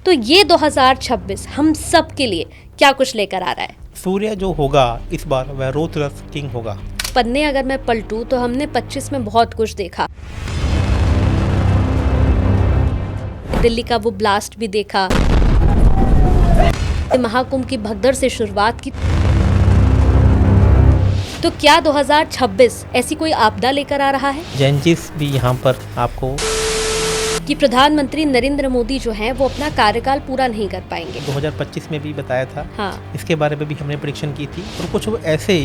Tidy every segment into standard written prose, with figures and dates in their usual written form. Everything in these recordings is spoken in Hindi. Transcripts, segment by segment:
तो ये 2026 हम सब के लिए क्या कुछ लेकर आ रहा है? सूर्य जो होगा इस बार वह रोतरस किंग होगा। पन्ने अगर मैं पलटूं तो हमने 25 में बहुत कुछ देखा। दिल्ली का वो ब्लास्ट भी देखा, महाकुंभ की भगदड़ से शुरुआत की। तो क्या 2026 ऐसी कोई आपदा लेकर आ रहा है जेंजिस भी यहाँ पर आपको कि प्रधानमंत्री नरेंद्र मोदी जो हैं वो अपना कार्यकाल पूरा नहीं कर पाएंगे? 2025 में भी बताया था। हाँ, इसके बारे में भी हमने प्रेडिक्शन की थी और कुछ वो ऐसे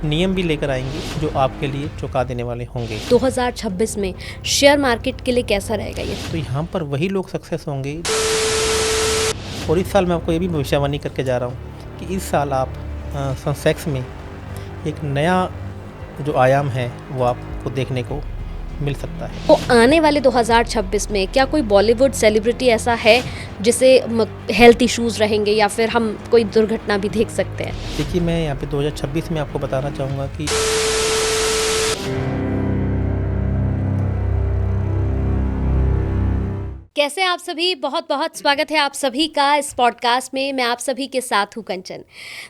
नियम भी लेकर आएंगे जो आपके लिए चौंका देने वाले होंगे। 2026 में शेयर मार्केट के लिए कैसा रहेगा ये? तो यहाँ पर वही लोग सक्सेस होंगे। और इस साल मैं आपको ये भी भविष्यवाणी करके जा रहा हूँ कि इस साल आप सेंसेक्स में एक नया जो आयाम है वो आपको देखने को मिल सकता है। तो आने वाले 2026 में क्या कोई बॉलीवुड सेलिब्रिटी ऐसा है जिसे हेल्थ इश्यूज रहेंगे या फिर हम कोई दुर्घटना भी देख सकते हैं? देखिए, मैं यहाँ पे 2026 में आपको बताना चाहूँगा कि कैसे आप सभी, बहुत बहुत स्वागत है आप सभी का इस पॉडकास्ट में। मैं आप सभी के साथ हूँ कंचन।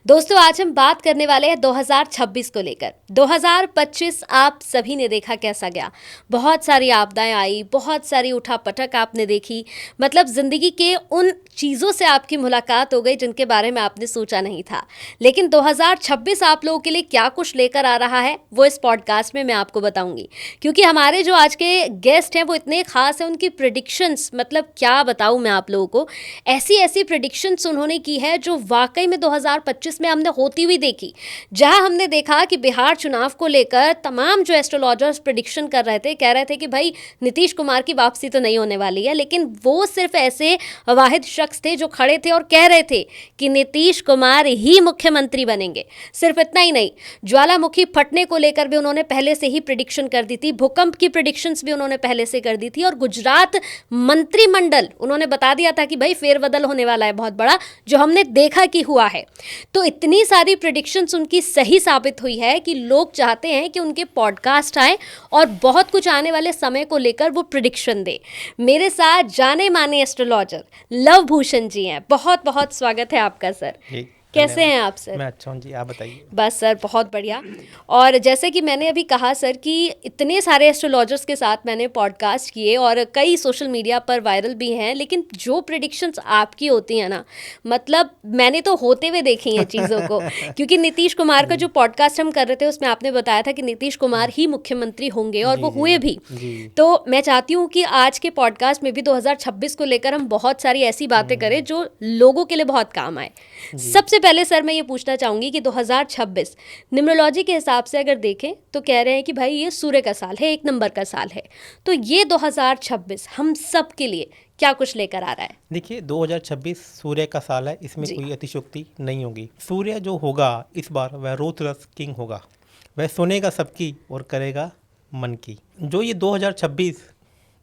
दोस्तों, आज हम बात करने वाले हैं 2026 को लेकर। 2025 आप सभी ने देखा कैसा गया। बहुत सारी आपदाएं आई, बहुत सारी उठापटक आपने देखी। मतलब जिंदगी के उन चीज़ों से आपकी मुलाकात हो गई जिनके बारे में आपने सोचा नहीं था। लेकिन 2026 आप लोगों के लिए क्या कुछ लेकर आ रहा है वो इस पॉडकास्ट में मैं आपको बताऊंगी, क्योंकि हमारे जो आज के गेस्ट हैं वो इतने खास हैं। उनकी प्रेडिक्शंस, मतलब क्या बताऊं मैं आप लोगों को, ऐसी ऐसी प्रेडिक्शंस उन्होंने की है जो वाकई में 2025 में हमने होती हुई देखी। जहां हमने देखा कि बिहार चुनाव को लेकर तमाम जो एस्ट्रोलॉजर्स प्रेडिक्शन कर रहे थे, कह रहे थे कि भाई नीतीश कुमार की वापसी तो नहीं होने वाली है, लेकिन वो सिर्फ ऐसे वाहिद शख्स थे जो खड़े थे और कह रहे थे कि नीतीश कुमार ही मुख्यमंत्री बनेंगे। सिर्फ इतना ही नहीं, ज्वालामुखी फटने को लेकर भी उन्होंने पहले से ही प्रेडिक्शन कर दी थी। भूकंप की प्रेडिक्शंस भी उन्होंने पहले से कर दी थी। और गुजरात मंत्रिमंडल उन्होंने बता दिया था कि भाई फेरबदल होने वाला है बहुत बड़ा, जो हमने देखा कि हुआ है। तो इतनी सारी प्रेडिक्शंस उनकी सही साबित हुई है कि लोग चाहते हैं कि उनके पॉडकास्ट आए और बहुत कुछ आने वाले समय को लेकर वो प्रेडिक्शन दे। मेरे साथ जाने माने एस्ट्रोलॉजर लव भूषण जी हैं। बहुत बहुत स्वागत है आपका सर। कैसे हैं आप सर? मैं अच्छा हूँ जी, आप बताइए। बस सर, बहुत बढ़िया। और जैसे कि मैंने अभी कहा सर कि इतने सारे एस्ट्रोलॉजर्स के साथ मैंने पॉडकास्ट किए और कई सोशल मीडिया पर वायरल भी हैं, लेकिन जो प्रेडिक्शंस आपकी होती हैं ना, मतलब मैंने तो होते हुए देखी हैं चीज़ों को। क्योंकि नीतीश कुमार का जो पॉडकास्ट हम कर रहे थे उसमें आपने बताया था कि नीतीश कुमार ही मुख्यमंत्री होंगे और वो हुए भी। तो मैं चाहती हूँ कि आज के पॉडकास्ट में भी 2026 को लेकर हम बहुत सारी ऐसी बातें करें जो लोगों के लिए बहुत काम आए। सबसे पहले सर मैं ये पूछना चाहूंगी कि 2026 न्यूमरोलॉजी के हिसाब से अगर देखें तो कह रहे हैं कि भाई ये सूर्य का साल है, 1 नंबर का साल है। तो ये 2026 हम सब के लिए क्या कुछ लेकर आ रहा है? देखिए, 2026 सूर्य का साल है, इसमें कोई अतिशयोक्ति नहीं होगी। सूर्य जो होगा इस बार वह रोतरस किंग होगा। वह सुनेगा सबकी और करेगा मन की। जो ये 2026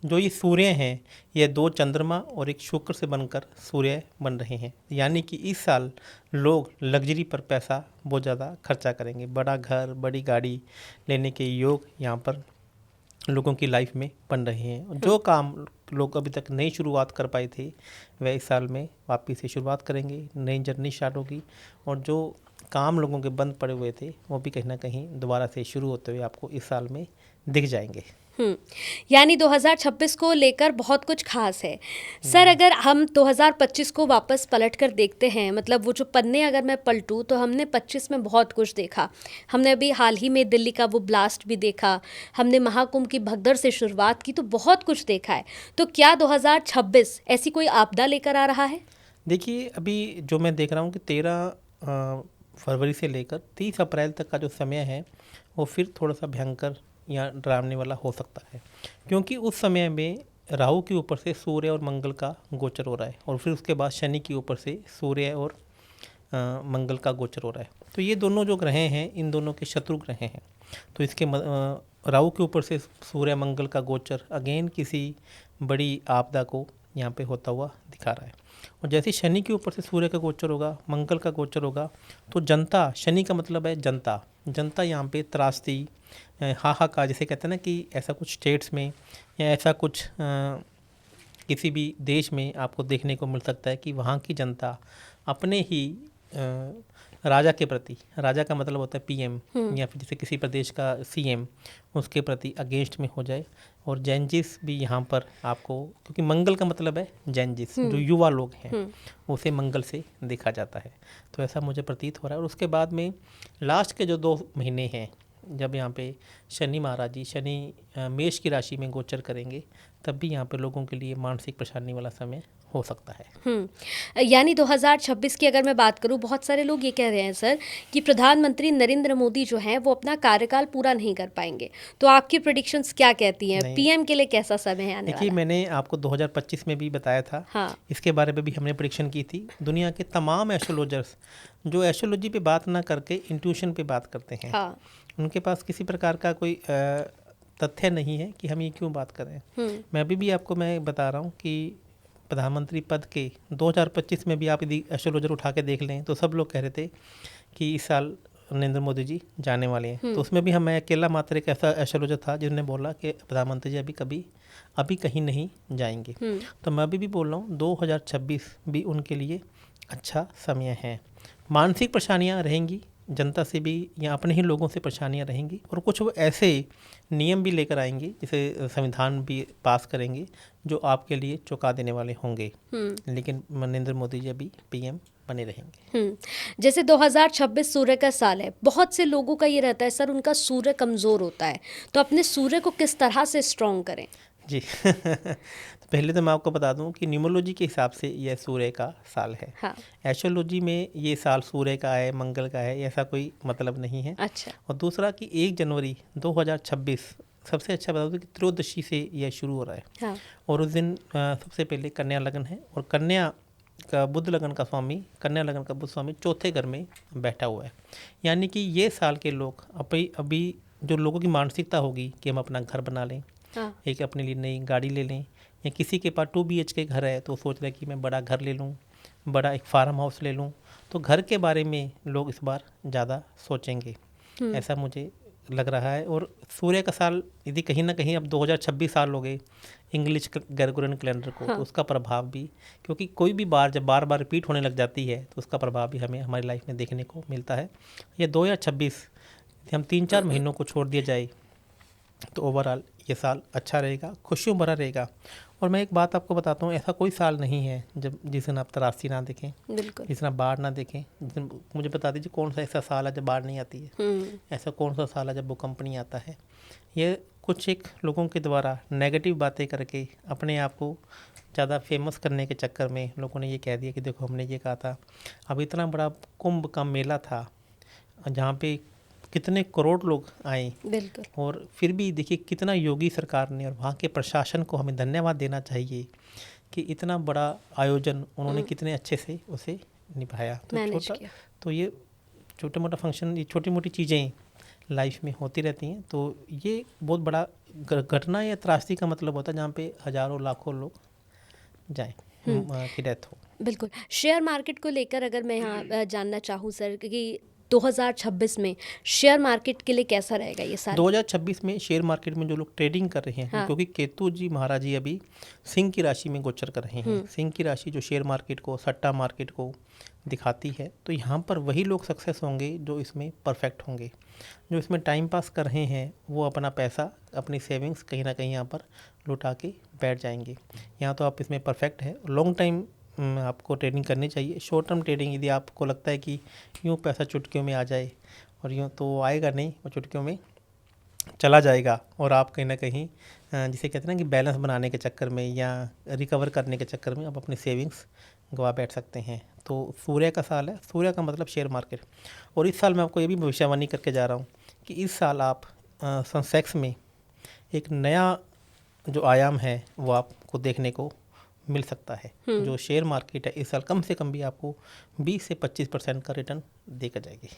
जो ये सूर्य हैं, ये 2 चंद्रमा और एक शुक्र से बनकर सूर्य बन रहे हैं। यानी कि इस साल लोग लग्जरी पर पैसा बहुत ज़्यादा खर्चा करेंगे। बड़ा घर, बड़ी गाड़ी लेने के योग यहाँ पर लोगों की लाइफ में बन रहे हैं। जो काम लोग अभी तक नई शुरुआत कर पाए थे वह इस साल में वापस से शुरुआत करेंगे। नई जर्नी स्टार्ट होगी और जो काम लोगों के बंद पड़े हुए थे वो भी कहीं ना कहीं दोबारा से शुरू होते हुए आपको इस साल में दिख जाएंगे। यानी 2026 को लेकर बहुत कुछ खास है। सर, अगर हम 2025 को वापस पलट कर देखते हैं, मतलब वो जो पन्ने अगर मैं पलटूं तो हमने 25 में बहुत कुछ देखा। हमने अभी हाल ही में दिल्ली का वो ब्लास्ट भी देखा, हमने महाकुंभ की भगदड़ से शुरुआत की, तो बहुत कुछ देखा है। तो क्या 2026 ऐसी कोई आपदा लेकर आ रहा है? देखिए, अभी जो मैं देख रहा हूँ कि 13 फरवरी से लेकर 30 अप्रैल तक का जो समय है वो फिर थोड़ा सा भयंकर या डरावने वाला हो सकता है, क्योंकि उस समय में राहु के ऊपर से सूर्य और मंगल का गोचर हो रहा है और फिर उसके बाद शनि के ऊपर से सूर्य और मंगल का गोचर हो रहा है। तो ये दोनों जो ग्रह हैं, इन दोनों के शत्रु ग्रह हैं। तो इसके राहु के ऊपर से सूर्य मंगल का गोचर अगेन किसी बड़ी आपदा को यहाँ पे होता हुआ दिखा रहा है। और जैसे शनि के ऊपर से सूर्य का गोचर होगा, मंगल का गोचर होगा, तो जनता, शनि का मतलब है जनता, जनता यहाँ पे त्रासदी, हाहाकार, जैसे कहते हैं ना कि ऐसा कुछ स्टेट्स में या ऐसा कुछ किसी भी देश में आपको देखने को मिल सकता है कि वहाँ की जनता अपने ही राजा के प्रति, राजा का मतलब होता है पीएम या फिर जैसे किसी प्रदेश का सीएम, उसके प्रति अगेंस्ट में हो जाए। और जैनजिस भी यहाँ पर आपको, क्योंकि मंगल का मतलब है जैनजिस, जो युवा लोग हैं उसे मंगल से देखा जाता है। तो ऐसा मुझे प्रतीत हो रहा है। और उसके बाद में लास्ट के जो 2 महीने हैं, जब यहाँ पे शनि महाराज जी, शनि मेष की राशि में गोचर करेंगे, तब भी यहाँ पे लोगों के लिए मानसिक परेशानी वाला समय हो सकता है। यानी 2026 की अगर मैं बात करूं, बहुत सारे लोग ये कह रहे हैं सर कि प्रधानमंत्री नरेंद्र मोदी जो हैं वो अपना कार्यकाल पूरा नहीं कर पाएंगे, तो आपकी प्रेडिक्शंस क्या कहती हैं? पीएम के लिए कैसा समय है आने वाला? देखिए, मैंने आपको 2025 में भी बताया था। हाँ। इसके बारे में भी हमने प्रेडिक्शन की थी। दुनिया के तमाम एस्ट्रोलॉजर्स जो एस्ट्रोलॉजी पे बात ना करके इंट्यूशन पे बात करते हैं, हाँ। उनके पास किसी प्रकार का कोई तथ्य नहीं है कि हम ये क्यों बात करें। मैं अभी भी आपको मैं बता रहा हूँ कि प्रधानमंत्री पद के 2025 में भी आप यदि एस्ट्रोलॉजर उठा के देख लें तो सब लोग कह रहे थे कि इस साल नरेंद्र मोदी जी जाने वाले हैं। तो उसमें भी मैं अकेला मात्र एक ऐसा एस्ट्रोलॉजर था जिन्होंने बोला कि प्रधानमंत्री जी अभी कहीं नहीं जाएंगे। तो मैं अभी भी बोल रहा हूँ 2026 भी उनके लिए अच्छा समय है। मानसिक परेशानियाँ रहेंगी, जनता से भी या अपने ही लोगों से परेशानियाँ रहेंगी, और कुछ वो ऐसे नियम भी लेकर आएंगे, जैसे संविधान भी पास करेंगे जो आपके लिए चौंका देने वाले होंगे। लेकिन नरेंद्र मोदी जी अभी पीएम बने रहेंगे। जैसे 2026 सूर्य का साल है, बहुत से लोगों का ये रहता है सर उनका सूर्य कमज़ोर होता है, तो अपने सूर्य को किस तरह से स्ट्रॉन्ग करें? जी तो पहले तो मैं आपको बता दूं कि न्यूमरोलॉजी के हिसाब से यह सूर्य का साल है। हाँ। एस्ट्रोलॉजी में ये साल सूर्य का है, मंगल का है, ऐसा कोई मतलब नहीं है। अच्छा। और दूसरा कि 1 जनवरी 2026 सबसे अच्छा बता दूं कि त्रयोदशी से यह शुरू हो रहा है। हाँ। और उस दिन सबसे पहले कन्या लगन है, और कन्या का बुध लगन का स्वामी, कन्या लगन का बुध स्वामी चौथे घर में बैठा हुआ है। यानी कि ये साल के लोग अभी जो लोगों की मानसिकता होगी कि हम अपना घर बना लें, हाँ। एक अपने लिए नई गाड़ी ले लें, या किसी के पास 2 BHK घर है तो सोच रहे हैं कि मैं बड़ा घर ले लूँ, बड़ा एक फार्म हाउस ले लूँ, तो घर के बारे में लोग इस बार ज़्यादा सोचेंगे, ऐसा मुझे लग रहा है। और सूर्य का साल यदि कहीं ना कहीं अब 2026 साल हो गए इंग्लिश ग्रेगोरियन कैलेंडर को, हाँ। तो उसका प्रभाव भी, क्योंकि कोई भी बार जब बार बार रिपीट होने लग जाती है तो उसका प्रभाव भी हमें हमारी लाइफ में देखने को मिलता है। ये 2026 हम 3-4 महीनों को छोड़ दिया जाए तो ओवरऑल ये साल अच्छा रहेगा, खुशियों भरा रहेगा। और मैं एक बात आपको बताता हूँ, ऐसा कोई साल नहीं है जिस दिन आप तरासी ना देखें, बिल्कुल, जिस दिन आप बाढ़ ना देखें। मुझे बता दीजिए कौन सा ऐसा साल है जब बाढ़ नहीं आती है, ऐसा कौन सा साल है जब भूकंप नहीं आता है। ये कुछ एक लोगों के द्वारा नेगेटिव बातें करके अपने आप को ज़्यादा फेमस करने के चक्कर में लोगों ने ये कह दिया कि देखो हमने ये कहा था। अब इतना बड़ा कुंभ का मेला था जहाँ पे कितने करोड़ लोग आए, बिल्कुल, और फिर भी देखिए कितना योगी सरकार ने और वहाँ के प्रशासन को हमें धन्यवाद देना चाहिए कि इतना बड़ा आयोजन उन्होंने कितने अच्छे से उसे निभाया। तो ये छोटा मोटा फंक्शन, ये छोटी मोटी चीज़ें लाइफ में होती रहती हैं। तो ये बहुत बड़ा घटना या त्रासदी का मतलब होता है जहाँ पे हज़ारों लाखों लोग जाएँ की डेथ हो। बिल्कुल। शेयर मार्केट को लेकर अगर मैं यहाँ जानना चाहूँ सर कि 2026 में शेयर मार्केट के लिए कैसा रहेगा ये साल? 2026 में शेयर मार्केट में जो लोग ट्रेडिंग कर रहे हैं, हाँ। क्योंकि केतु जी महाराज जी अभी सिंह की राशि में गोचर कर रहे हैं। सिंह की राशि जो शेयर मार्केट को, सट्टा मार्केट को दिखाती है, तो यहाँ पर वही लोग सक्सेस होंगे जो इसमें परफेक्ट होंगे। जो इसमें टाइम पास कर रहे हैं वो अपना पैसा, अपनी सेविंग्स कहीं ना कहीं यहाँ पर लुटा के बैठ जाएंगे। यहाँ तो आप इसमें परफेक्ट है। लॉन्ग टाइम आपको ट्रेडिंग करनी चाहिए। शॉर्ट टर्म ट्रेडिंग यदि आपको लगता है कि यूँ पैसा चुटकियों में आ जाए, और यूँ तो आएगा नहीं, वो चुटकियों में चला जाएगा, और आप कहीं ना कहीं जिसे कहते हैं ना कि बैलेंस बनाने के चक्कर में या रिकवर करने के चक्कर में आप अपनी सेविंग्स गवा बैठ सकते हैं। तो सूर्य का साल है, सूर्य का मतलब शेयर मार्केट। और इस साल मैं आपको ये भी भविष्यवाणी करके जा रहा हूँ कि इस साल आप सेंसेक्स में एक नया जो आयाम है वो आपको देखने को मिल सकता है। जो शेयर मार्केट है इस साल कम से कम भी आपको 20 से 25% का रिटर्न देकर जाएगी।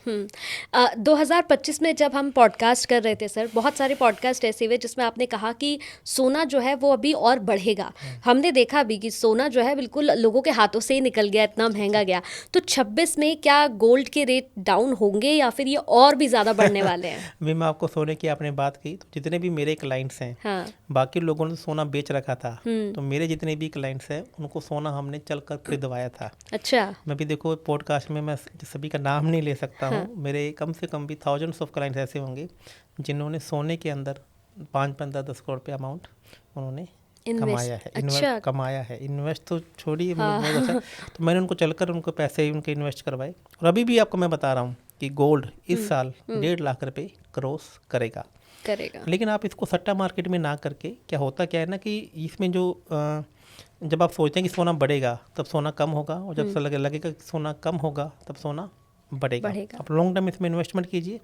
2025 में जब हम पॉडकास्ट कर रहे थे सर, बहुत सारे पॉडकास्ट ऐसे हुए जिसमें आपने कहा कि सोना जो है वो अभी और बढ़ेगा। हमने देखा अभी कि सोना जो है बिल्कुल लोगों के हाथों से ही निकल गया, इतना महंगा गया। तो 26 में क्या गोल्ड के रेट डाउन होंगे या फिर ये और भी ज़्यादा बढ़ने वाले हैं? अभी मैं आपको सोने की आपने बात की, तो जितने भी मेरे क्लाइंट्स हैं, हाँ। बाकी लोगों ने सोना बेच रखा था, तो मेरे जितने भी क्लाइंट्स हैं उनको सोना हमने चल कर खरीदवाया था। अच्छा। मैं भी देखो पॉडकास्ट में मैं सभी का नाम नहीं ले सकता हूँ। मेरे कम से कम भी थाउजेंड्स ऑफ क्लाइंट्स ऐसे होंगे जिन्होंने सोने के अंदर 5-10 करोड़ रुपये अमाउंट उन्होंने कमाया है। अच्छा। कमाया है, इन्वेस्ट तो छोड़िए, मतलब बहुत अच्छा। तो मैंने उनको चलकर उनको पैसे उनके इन्वेस्ट करवाए। और अभी भी आपको मैं बता रहा हूँ कि गोल्ड इस साल 1.5 लाख रुपए क्रॉस करेगा। लेकिन आप इसको सट्टा मार्केट में ना करके, क्या होता क्या है ना कि इसमें जो जब आप सोचते हैं कि सोना बढ़ेगा तब सोना कम होगा, और जब लगेगा कि सोना कम होगा तब सोना बढ़ेगा। आप लॉन्ग टर्म इसमें इन्वेस्टमेंट कीजिए।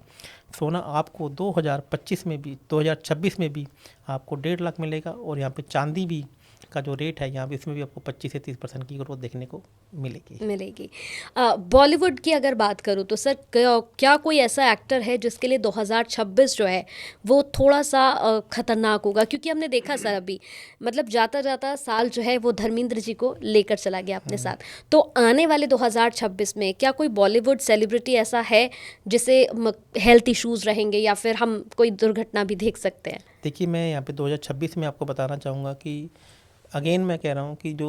सोना आपको 2025 में भी 2026 में भी आपको 1.5 लाख मिलेगा। और यहाँ पे चांदी भी का जो रेट है यहाँ पे, इसमें भी आपको 25 से 30% की ग्रोथ देखने को मिलेगी। बॉलीवुड की अगर बात करूँ तो सर, क्या कोई ऐसा एक्टर है जिसके लिए 2026 जो है वो थोड़ा सा खतरनाक होगा? क्योंकि हमने देखा सर अभी, मतलब जाता जाता साल जो है वो धर्मेंद्र जी को लेकर चला गया अपने साथ। तो आने वाले 2026 में क्या कोई बॉलीवुड सेलिब्रिटी ऐसा है जिसे हेल्थ इश्यूज रहेंगे या फिर हम कोई दुर्घटना भी देख सकते हैं? देखिए, मैं यहाँ पे 2026 में आपको बताना चाहूँगा कि अगेन मैं कह रहा हूँ कि जो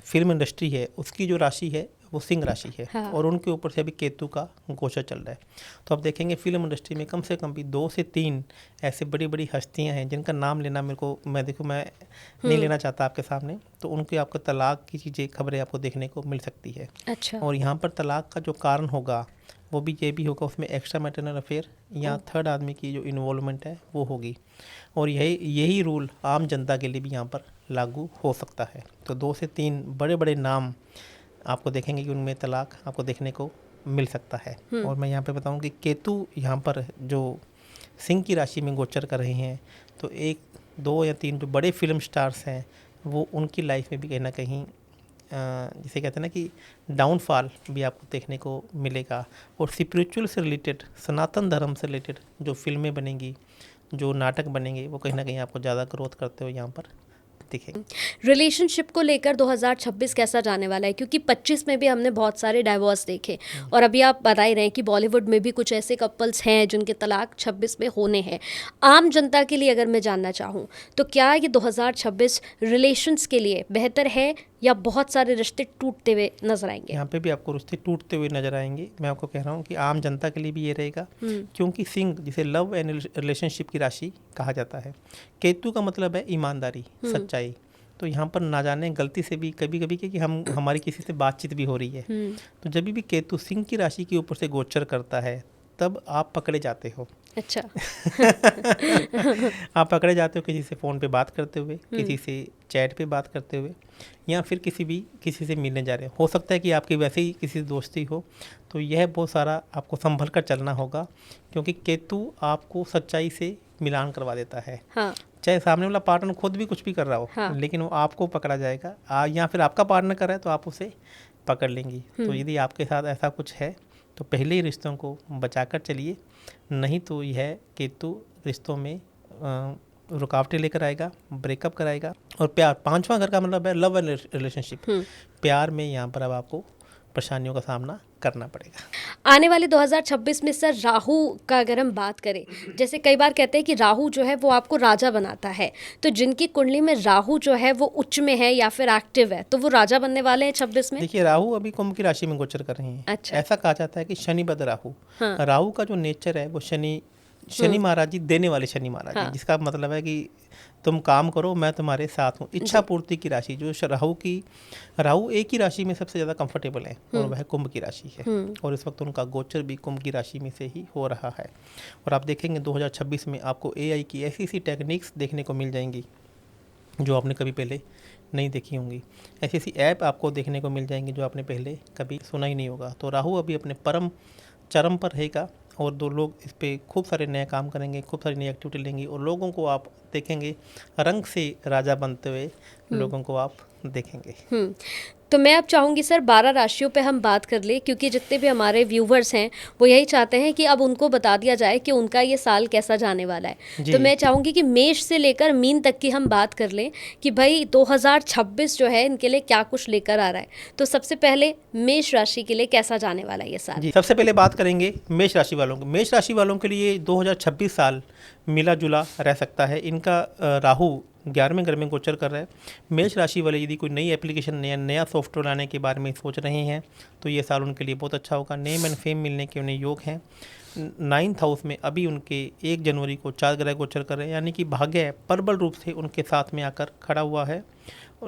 फिल्म इंडस्ट्री है उसकी जो राशि है वो सिंह राशि है। हाँ। और उनके ऊपर से अभी केतु का गोचर चल रहा है। तो आप देखेंगे फिल्म इंडस्ट्री में कम से कम भी 2 से 3 ऐसे बड़ी बड़ी हस्तियां हैं जिनका नाम लेना मैं नहीं लेना चाहता आपके सामने। तो उनके आपको तलाक की चीज़ें खबरें आपको देखने को मिल सकती है। अच्छा। और यहाँ पर तलाक का जो कारण होगा वो भी ये भी होगा, उसमें एक्स्ट्रा मैटरनल अफेयर या थर्ड आदमी की जो इन्वॉल्वमेंट है वो होगी। और यही रूल आम जनता के लिए भी यहाँ पर लागू हो सकता है। तो 2 से 3 बड़े बड़े नाम आपको देखेंगे कि उनमें तलाक आपको देखने को मिल सकता है। और मैं यहाँ पे बताऊँ कि केतु यहाँ पर जो सिंह की राशि में गोचर कर रहे हैं, तो 1, 2 या 3 जो बड़े फिल्म स्टार्स हैं वो उनकी लाइफ में भी कहीं ना कहीं जिसे कहते हैं ना कि डाउनफॉल भी आपको देखने को मिलेगा। और स्पिरिचुअल से रिलेटेड, सनातन धर्म से रिलेटेड जो फिल्में बनेंगी, जो नाटक बनेंगे, वो कहीं ना कहीं आपको ज़्यादा ग्रोथ करते हुए यहाँ पर दिखेंगे। रिलेशनशिप को लेकर 2026 कैसा जाने वाला है? क्योंकि 25 में भी हमने बहुत सारे डाइवोर्स देखे, और अभी आप बता ही रहे हैं कि बॉलीवुड में भी कुछ ऐसे कपल्स हैं जिनके तलाक 26 में होने हैं। आम जनता के लिए अगर मैं जानना चाहूँ तो क्या ये 2026 रिलेशंस के लिए बेहतर है या बहुत सारे रिश्ते टूटते हुए नजर आएंगे? यहाँ पे भी आपको रिश्ते टूटते हुए नजर आएंगे। मैं आपको कह रहा हूँ कि आम जनता के लिए भी ये रहेगा, क्योंकि सिंह जिसे लव एंड रिलेशनशिप की राशि कहा जाता है, केतु का मतलब है ईमानदारी, सच्चाई। तो यहाँ पर ना जाने गलती से भी कभी कभी कि हमारी किसी से बातचीत भी हो रही है, तो जब भी केतु सिंह की राशि के ऊपर से गोचर करता है तब आप पकड़े जाते हो। अच्छा। आप पकड़े जाते हो किसी से फ़ोन पे बात करते हुए, किसी से चैट पे बात करते हुए, या फिर किसी से मिलने जा रहे हो सकता है कि आपकी वैसे ही किसी से दोस्ती हो। तो यह बहुत सारा आपको संभल कर चलना होगा, क्योंकि केतु आपको सच्चाई से मिलान करवा देता है। हाँ। चाहे सामने वाला पार्टनर खुद भी कुछ भी कर रहा हो, हाँ। लेकिन वो आपको पकड़ा जाएगा, या फिर आपका पार्टनर कर रहा है तो आप उसे पकड़ लेंगी। तो यदि आपके साथ ऐसा कुछ है तो पहले ही रिश्तों को बचाकर चलिए, नहीं तो यह केतु रिश्तों में रुकावटें लेकर आएगा, ब्रेकअप कराएगा। और प्यार, 5वां घर का मतलब है लव एंड रिलेशनशिप। प्यार में यहाँ पर अब आपको परेशानियों का सामना करना पड़ेगा। आने वाले 2026 में सर राहु का अगर हम बात करें, जैसे कई बार कहते हैं कि राहु जो है वो आपको राजा बनाता है, तो जिनकी कुंडली में राहु जो है वो उच्च में है या फिर एक्टिव है, तो वो राजा बनने वाले हैं 26 में। देखिए, राहु अभी कुंभ की राशि में गोचर कर रहे हैं। अच्छा। ऐसा कहा जाता है कि शनिबद्ध राहु। हाँ। राहु का जो नेचर है वो शनि महाराज जी, देने वाले शनि महाराज जी। हाँ। जिसका मतलब है कि तुम काम करो, मैं तुम्हारे साथ हूँ। इच्छा पूर्ति की राशि जो राहु एक ही राशि में सबसे ज़्यादा कंफर्टेबल है, और वह कुंभ की राशि है। और इस वक्त उनका गोचर भी कुंभ की राशि में से ही हो रहा है। और आप देखेंगे 2026 में आपको AI की ऐसी टेक्निक्स देखने को मिल जाएंगी जो आपने कभी पहले नहीं देखी होंगी। ऐसी ऐप आपको देखने को मिल जाएंगी जो आपने पहले कभी सुना ही नहीं होगा। तो राहु अभी अपने परम चरम पर रहेगा, और 2 लोग इस पर खूब सारे नए काम करेंगे, खूब सारी नई एक्टिविटी लेंगी, और लोगों को आप देखेंगे रंग से राजा बनते हुए लोगों को आप देखेंगे। तो मैं अब चाहूँगी सर 12 राशियों पे हम बात कर ले, क्योंकि जितने भी हमारे व्यूवर्स हैं वो यही चाहते हैं कि अब उनको बता दिया जाए कि उनका ये साल कैसा जाने वाला है। जी। तो मैं चाहूँगी कि मेष से लेकर मीन तक की हम बात कर लें कि भाई 2026 जो है इनके लिए क्या कुछ लेकर आ रहा है। तो सबसे पहले मेष राशि के लिए कैसा जाने वाला है ये साल? जी, सबसे पहले बात करेंगे मेष राशि वालों की। मेष राशि वालों के लिए 2026 साल मिला जुला रह सकता है। इनका राहु 11वें घर में गोचर कर रहा है। मेष राशि वाले यदि कोई नई एप्लीकेशन नया सॉफ्टवेयर लाने के बारे में सोच रहे हैं तो ये साल उनके लिए बहुत अच्छा होगा। नेम एंड फेम मिलने के उन्हें योग हैं। 9th हाउस में अभी उनके 1 जनवरी को 4 ग्रह गोचर कर रहे हैं, यानी कि भाग्य प्रबल रूप से उनके साथ में आकर खड़ा हुआ है।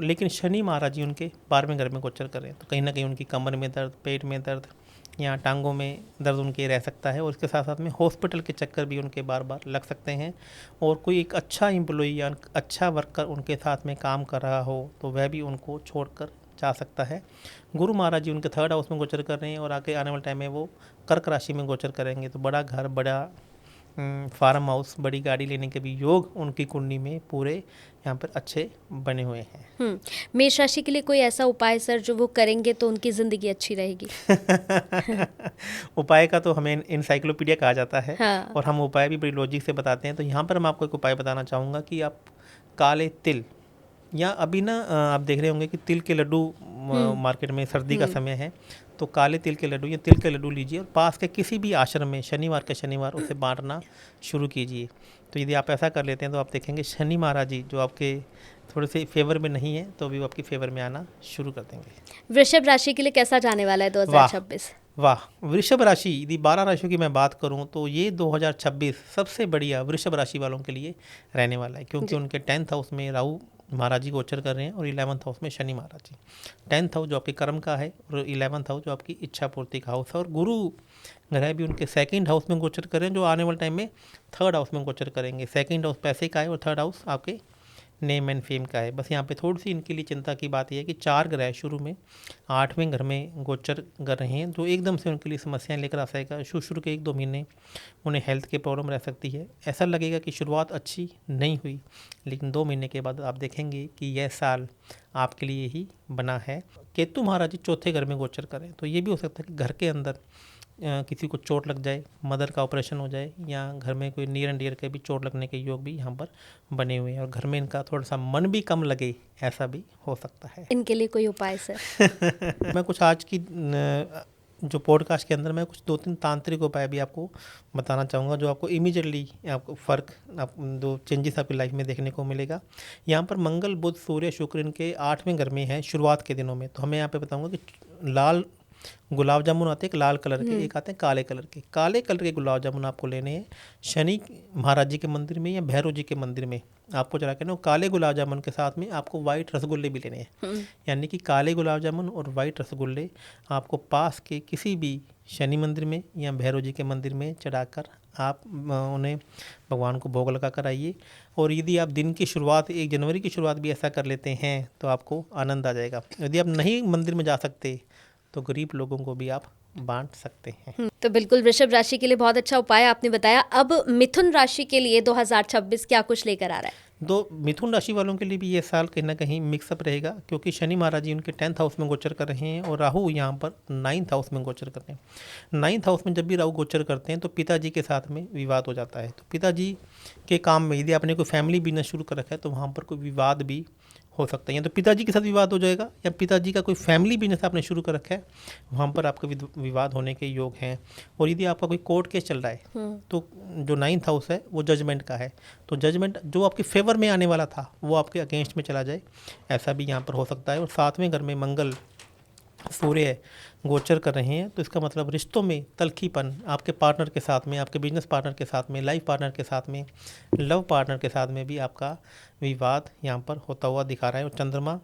लेकिन शनि महाराज जी उनके 12वें घर में गोचर कर रहे हैं, तो कहीं ना कहीं उनकी कमर में दर्द, पेट में दर्द या टांगों में दर्द उनके रह सकता है। और इसके साथ साथ में हॉस्पिटल के चक्कर भी उनके बार बार लग सकते हैं। और कोई एक अच्छा एम्प्लॉई या अच्छा वर्कर उनके साथ में काम कर रहा हो तो वह भी उनको छोड़कर जा सकता है। गुरु महाराज जी उनके 3rd हाउस में गोचर कर रहे हैं और आगे आने वाले टाइम में वो कर्क राशि में गोचर करेंगे, तो बड़ा घर, बड़ा फार्म हाउस, बड़ी गाड़ी लेने के भी योग उनकी कुंडली में पूरे यहाँ पर अच्छे बने हुए हैं। मेष राशि के लिए कोई ऐसा उपाय सर जो वो करेंगे तो उनकी ज़िंदगी अच्छी रहेगी? उपाय का तो हमें इंसाइक्लोपीडिया कहा जाता है। हाँ। और हम उपाय भी बड़ी लॉजिक से बताते हैं। तो यहाँ पर मैं आपको एक उपाय बताना चाहूँगा कि आप काले तिल, या अभी ना आप देख रहे होंगे कि तिल के लड्डू मार्केट में, सर्दी का समय है, तो काले तिल के लड्डू या तिल के लड्डू लीजिए और पास के किसी भी आश्रम में शनिवार के शनिवार उसे बांटना शुरू कीजिए। तो यदि आप ऐसा कर लेते हैं तो आप देखेंगे शनि महाराज जी जो आपके थोड़े से फेवर में नहीं है तो भी वो आपके फेवर में आना शुरू कर देंगे। वृषभ राशि के लिए कैसा जाने वाला है 2026? वाह, वृषभ राशि, यदि 12 राशियों की मैं बात करूं तो ये 2026 सबसे बढ़िया वृषभ राशि वालों के लिए रहने वाला है, क्योंकि उनके 10th हाउस में राहु महाराज जी गोचर कर रहे हैं और 11th हाउस में शनि महाराज जी। 10th हाउस जो आपके कर्म का है और 11th हाउस जो आपकी इच्छा पूर्ति का हाउस है। और गुरु ग्रह भी उनके 2nd हाउस में गोचर कर रहे हैं, जो आने वाले टाइम में 3rd हाउस में गोचर करेंगे। 2nd हाउस पैसे का है और 3rd हाउस आपके नेम एंड फेम का है। बस यहाँ पे थोड़ी सी इनके लिए चिंता की बात यह है कि 4 ग्रह शुरू में 8वें घर में गोचर कर रहे हैं, जो एकदम से उनके लिए समस्याएं लेकर आ जाएगा। शुरू के 1-2 महीने उन्हें हेल्थ के प्रॉब्लम रह सकती है। ऐसा लगेगा कि शुरुआत अच्छी नहीं हुई, लेकिन 2 महीने के बाद आप देखेंगे कि यह साल आपके लिए ही बना है। केतु महाराज जी 4थे घर में गोचर करें तो ये भी हो सकता है कि घर के अंदर किसी को चोट लग जाए, मदर का ऑपरेशन हो जाए, या घर में कोई नियर एंड डियर के भी चोट लगने के योग भी यहाँ पर बने हुए हैं। और घर में इनका थोड़ा सा मन भी कम लगे, ऐसा भी हो सकता है। इनके लिए कोई उपाय सर? मैं कुछ आज की जो पॉडकास्ट के अंदर मैं कुछ 2-3 तांत्रिक उपाय भी आपको बताना चाहूँगा, जो आपको इमीडिएटली आपको फ़र्क, दो चेंजेस आपकी लाइफ में देखने को मिलेगा। यहाँ पर मंगल, बुध, सूर्य, शुक्र इनके 8वें घर में है शुरुआत के दिनों में। तो हमें यहाँ पे बताऊँगा कि लाल गुलाब जामुन आते हैं, एक लाल कलर के, एक आते हैं काले कलर के। काले कलर के गुलाब जामुन आपको लेने हैं शनि महाराज जी के मंदिर में या भैरव जी के मंदिर में आपको चढ़ा के ना, काले गुलाब जामुन के साथ में आपको वाइट रसगुल्ले भी लेने हैं। यानी कि काले गुलाब जामुन और वाइट रसगुल्ले आपको पास के किसी भी शनि मंदिर में या भैरव जी के मंदिर में चढ़ाकर आप उन्हें भगवान को भोग लगा कर आइए। और यदि आप दिन की शुरुआत 1 जनवरी की शुरुआत भी ऐसा कर लेते हैं तो आपको आनंद आ जाएगा। यदि आप नहीं मंदिर में जा सकते तो गरीब लोगों को भी आप बांट सकते हैं। तो बिल्कुल वृषभ राशि के लिए बहुत अच्छा उपाय आपने बताया। अब मिथुन राशि के लिए 2026 क्या कुछ लेकर आ रहा है? मिथुन राशि वालों के लिए भी ये साल कहीं ना कहीं मिक्सअप रहेगा, क्योंकि शनि महाराज जी उनके 10th हाउस में गोचर कर रहे हैं और राहु यहाँ पर 9th हाउस में गोचर कर रहे हैं। 9th हाउस में जब भी राहु गोचर करते हैं तो पिताजी के साथ में विवाद हो जाता है। तो पिताजी के काम में यदि आपने कोई फैमिली बिजनेस शुरू कर रखा है तो वहाँ पर कोई विवाद भी हो सकता है, या तो पिताजी के साथ विवाद हो जाएगा, या पिताजी का कोई फैमिली बिजनेस आपने शुरू कर रखा है वहाँ पर आपका विवाद होने के योग हैं। और यदि आपका कोई कोर्ट केस चल रहा है तो जो 9th हाउस है वो जजमेंट का है, तो जजमेंट जो आपके फेवर में आने वाला था वो आपके अगेंस्ट में चला जाए, ऐसा भी यहाँ पर हो सकता है। और 7वें घर में मंगल, सूर्य गोचर कर रहे हैं, तो इसका मतलब रिश्तों में तलखीपन, आपके पार्टनर के साथ में, आपके बिजनेस पार्टनर के साथ में, लाइफ पार्टनर के साथ में, लव पार्टनर के साथ में भी आपका विवाद यहाँ पर होता हुआ दिखा रहा है। और चंद्रमा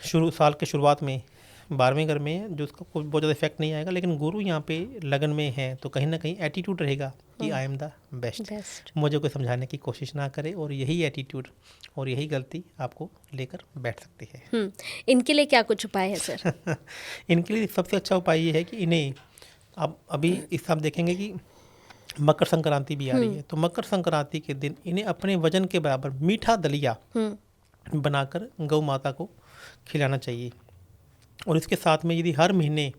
साल के शुरुआत में 12वें घर में है, जो उसका कोई बहुत ज़्यादा इफेक्ट नहीं आएगा, लेकिन गुरु यहाँ पे लगन में है तो कहीं ना कहीं एटीट्यूड रहेगा कि आई एम द बेस्ट, मुझे कोई समझाने की कोशिश ना करे, और यही एटीट्यूड और यही गलती आपको लेकर बैठ सकती है। इनके लिए क्या कुछ उपाय है सर? इनके लिए सबसे अच्छा उपाय ये है कि इन्हें अभी इस आप देखेंगे कि मकर संक्रांति भी आ रही है, तो मकर संक्रांति के दिन इन्हें अपने वजन के बराबर मीठा दलिया बनाकर गौ माता को खिलाना चाहिए। और इसके साथ में यदि हर महीने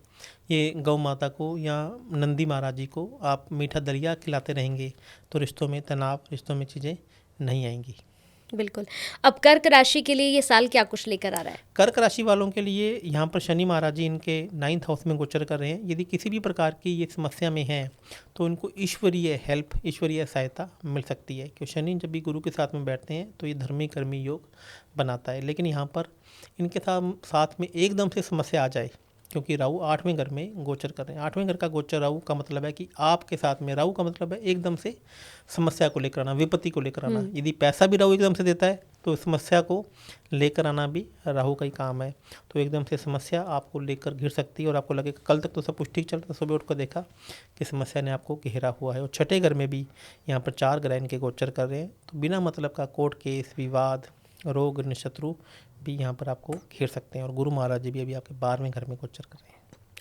ये गौ माता को या नंदी महाराज जी को आप मीठा दलिया खिलाते रहेंगे तो रिश्तों में तनाव, रिश्तों में चीज़ें नहीं आएंगी। बिल्कुल। अब कर्क राशि के लिए ये साल क्या कुछ लेकर आ रहा है? कर्क राशि वालों के लिए यहाँ पर शनि महाराज जी इनके 9th हाउस में गोचर कर रहे हैं। यदि किसी भी प्रकार की ये समस्या में हैं तो इनको ईश्वरीय हेल्प, ईश्वरीय सहायता मिल सकती है, क्योंकि शनि जब भी गुरु के साथ में बैठते हैं तो ये धर्मी कर्मी योग बनाता है। लेकिन यहाँ पर इनके साथ में एकदम से समस्या आ जाए, क्योंकि राहु 8वें घर में गोचर कर रहे हैं। 8वें घर का गोचर राहु का मतलब है कि आपके साथ में, राहु का मतलब है एकदम से समस्या को लेकर आना, विपत्ति को लेकर आना। यदि पैसा भी राहु एकदम से देता है तो समस्या को लेकर आना भी राहु का ही काम है। तो एकदम से समस्या आपको लेकर घिर सकती है और आपको लगेगा कल तक तो सब कुछ ठीक चल रहा था, सुबह उठकर देखा कि समस्या ने आपको घेरा हुआ है। और छठे घर में भी यहाँ पर 4 ग्रह इनके गोचर कर रहे हैं, तो बिना मतलब का कोर्ट केस, विवाद, रोग, शत्रु भी यहाँ पर आपको घेर सकते हैं। और गुरु महाराज जी भी अभी आपके 12वें घर में गोचर कर रहे हैं।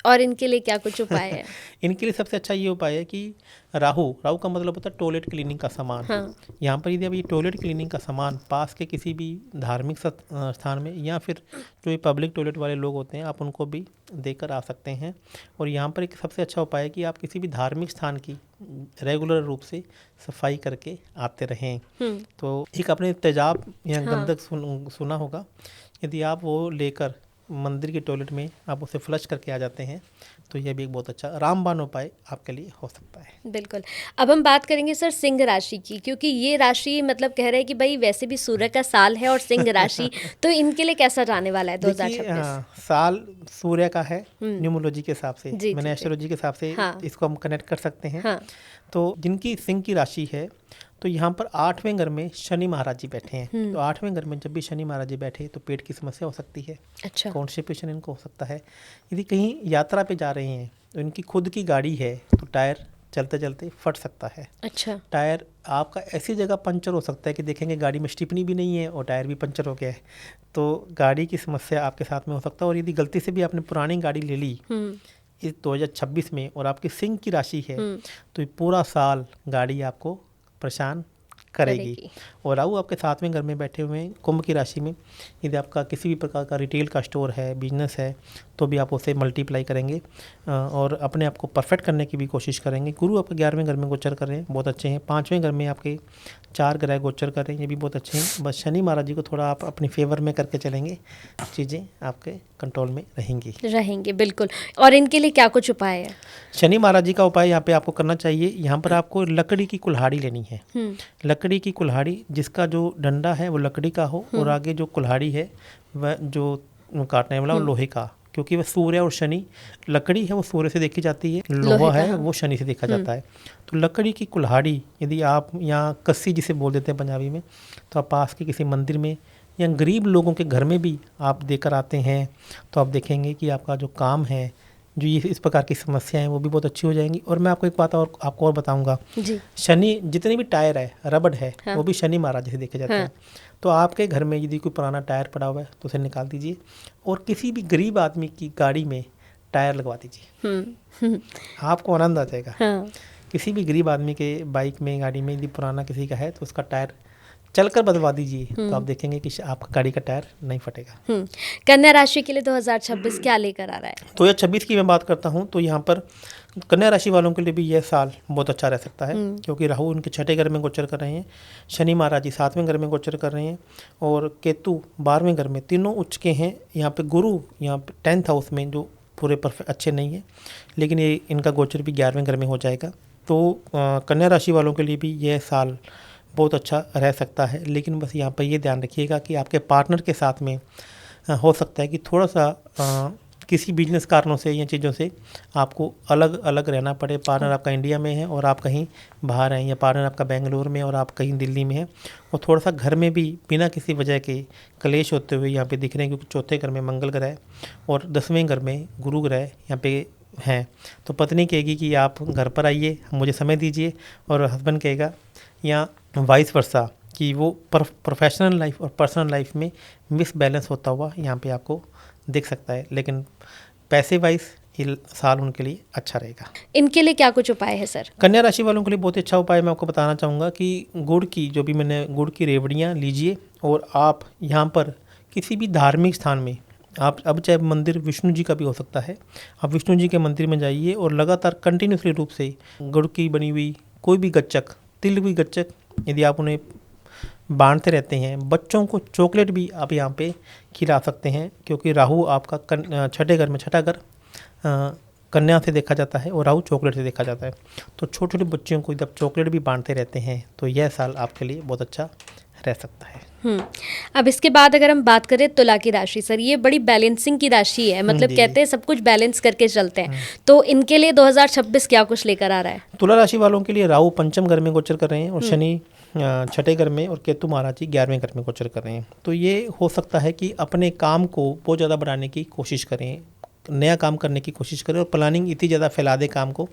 और इनके लिए क्या कुछ उपाय है? इनके लिए सबसे अच्छा ये उपाय है कि राहु का मतलब होता है टॉयलेट क्लीनिंग का सामान। हाँ। यहाँ पर यदि आप ये टॉयलेट क्लीनिंग का सामान पास के किसी भी धार्मिक स्थान में या फिर जो ये पब्लिक टॉयलेट वाले लोग होते हैं आप उनको भी देकर आ सकते हैं। और यहाँ पर एक सबसे अच्छा उपाय है कि आप किसी भी धार्मिक स्थान की रेगुलर रूप से सफाई करके आते रहें। तो एक आपने तेजाब या गंधक सुना होगा, यदि आप वो लेकर मंदिर के टॉयलेट में आप उसे फ्लश करके आ जाते हैं तो यह भी एक बहुत अच्छा रामबाण उपाय आपके लिए हो सकता है। बिल्कुल। अब हम बात करेंगे सर सिंह राशि की, क्योंकि ये राशि मतलब कह रहे हैं कि भाई वैसे भी सूर्य का साल है और सिंह राशि तो इनके लिए कैसा जाने वाला है 2026? साल सूर्य का है न्यूमरोलॉजी के हिसाब से, मैंने एस्ट्रोलॉजी के हिसाब से हाँ। इसको हम कनेक्ट कर सकते हैं। हाँ। तो जिनकी सिंह की राशि है तो यहाँ पर 8वें घर में शनि महाराज जी बैठे हैं। तो 8वें घर में जब भी शनि महाराज जी बैठे तो पेट की समस्या हो सकती है। अच्छा। कॉन्स्टिपेशन इनको हो सकता है। यदि कहीं यात्रा पे जा रहे हैं तो इनकी खुद की गाड़ी है तो टायर चलते चलते फट सकता है। अच्छा। टायर आपका ऐसी जगह पंचर हो सकता है कि देखेंगे गाड़ी में स्टिपनी भी नहीं है और टायर भी पंचर हो गया है, तो गाड़ी की समस्या आपके साथ में हो सकता है। और यदि गलती से भी आपने पुरानी गाड़ी ले ली इस 2026 में और आपकी सिंह की राशि है तो ये पूरा साल गाड़ी आपको परेशान करेगी। और राहु आपके 7वें घर में बैठे हुए हैं कुंभ की राशि में। यदि आपका किसी भी प्रकार का रिटेल का स्टोर है, बिजनेस है, तो भी आप उसे मल्टीप्लाई करेंगे और अपने आप को परफेक्ट करने की भी कोशिश करेंगे। गुरु आपके 11वें घर में गोचर कर रहे हैं, बहुत अच्छे हैं। 5वें घर में आपके 4 ग्रह गोचर कर रहे हैं, ये भी बहुत अच्छे हैं। बस शनि महाराज जी को थोड़ा आप अपनी फेवर में करके चलेंगे, चीज़ें आपके कंट्रोल में रहेंगी। बिल्कुल। और इनके लिए क्या कुछ उपाय है? शनि महाराज जी का उपाय यहाँ पे आपको करना चाहिए, यहाँ पर आपको लकड़ी की कुल्हाड़ी लेनी है। लकड़ी की कुल्हाड़ी जिसका जो डंडा है वो लकड़ी का हो और आगे जो कुल्हाड़ी है वह जो काटने वाला लोहे का, क्योंकि वह सूर्य और शनि, लकड़ी है वो सूर्य से देखी जाती है, लोहा है वो शनि से देखा जाता है। तो लकड़ी की कुल्हाड़ी यदि आप यहाँ कस्सी जिसे बोल देते हैं पंजाबी में, तो आप पास के किसी मंदिर में या गरीब लोगों के घर में भी आप देकर आते हैं तो आप देखेंगे कि आपका जो काम है, जो ये इस प्रकार की समस्याएं हैं वो भी बहुत अच्छी हो जाएंगी। और मैं आपको एक बात और आपको और बताऊंगा, शनि जितने भी टायर है, रबड़ है, वो भी शनि महाराज से देखे जाते हैं। तो आपके घर में यदि कोई पुराना टायर पड़ा हुआ है तो उसे निकाल दीजिए और किसी भी गरीब आदमी की गाड़ी में टायर लगवा दीजिए, आपको आनंद आ जाएगा। किसी भी गरीब आदमी के बाइक में, गाड़ी में यदि पुराना किसी का है तो उसका टायर चलकर बदलवा दीजिए, तो आप देखेंगे कि आपका गाड़ी का टायर नहीं फटेगा। कन्या राशि के लिए 2026 क्या लेकर आ रहा है? 2026 की मैं बात करता हूँ तो यहाँ पर कन्या राशि वालों के लिए भी यह साल बहुत अच्छा रह सकता है, क्योंकि राहु उनके 6ठे घर में गोचर कर रहे हैं, शनि महाराज जी 7वें घर में गोचर कर रहे हैं और केतु 12वें घर में, तीनों उच्च के हैं। यहाँ पे गुरु यहाँ पे 10th हाउस में जो पूरे परफेक्ट अच्छे नहीं है, लेकिन ये इनका गोचर भी 11वें घर में हो जाएगा। तो कन्या राशि वालों के लिए भी यह साल बहुत अच्छा रह सकता है। लेकिन बस यहाँ पर ये ध्यान रखिएगा कि आपके पार्टनर के साथ में हो सकता है कि थोड़ा सा किसी बिजनेस कारणों से या चीज़ों से आपको अलग अलग रहना पड़े। पार्टनर आपका इंडिया में है और आप कहीं बाहर हैं, या पार्टनर आपका बेंगलुरु में और आप कहीं दिल्ली में हैं, और थोड़ा सा घर में भी बिना किसी वजह के क्लेश होते हुए यहाँ पे दिख रहे हैं, क्योंकि 4थे घर में मंगल ग्रह और 10वें घर में गुरु ग्रह यहाँ पे हैं। तो पत्नी कहेगी कि आप घर पर आइए, मुझे समय दीजिए, और हस्बैंड कहेगा या वाइस वर्सा कि वो प्रोफेशनल लाइफ और पर्सनल लाइफ में मिसबैलेंस होता हुआ यहाँ पे आपको दिख सकता है। लेकिन पैसे वाइज ये साल उनके लिए अच्छा रहेगा। इनके लिए क्या कुछ उपाय है सर? कन्या राशि वालों के लिए बहुत अच्छा उपाय मैं आपको बताना चाहूँगा कि गुड़ की जो भी मैंने गुड़ की रेवड़ियाँ लीजिए और आप यहाँ पर किसी भी धार्मिक स्थान में, आप अब चाहे मंदिर विष्णु जी का भी हो सकता है, आप विष्णु जी के मंदिर में जाइए और लगातार कंटिन्यूसली रूप से गुड़ की बनी हुई कोई भी गच्चक, तिल हुई गच्चक यदि आप उन्हें बांटते रहते हैं, बच्चों को चॉकलेट भी आप यहाँ पे खिला सकते हैं, क्योंकि राहु आपका छठे घर में, छठा घर कन्या से देखा जाता है और राहु चॉकलेट से देखा जाता है। तो छोटे छोटे बच्चों को जब चॉकलेट भी बांटते रहते हैं तो यह साल आपके लिए बहुत अच्छा रह सकता है। अब इसके बाद अगर हम बात करें तुला की राशि सर, ये बड़ी बैलेंसिंग की राशि है, मतलब जी। कहते हैं सब कुछ बैलेंस करके चलते हैं, तो इनके लिए 2026 क्या कुछ लेकर आ रहा है? तुला राशि वालों के लिए राहु पंचम घर में गोचर कर रहे हैं और शनि छठे घर में और केतु महाराज जी 11वें घर में गोचर कर रहे हैं। तो ये हो सकता है कि अपने काम को बहुत ज़्यादा बढ़ाने की कोशिश करें, नया काम करने की कोशिश करें और प्लानिंग इतनी ज़्यादा फैला दे काम को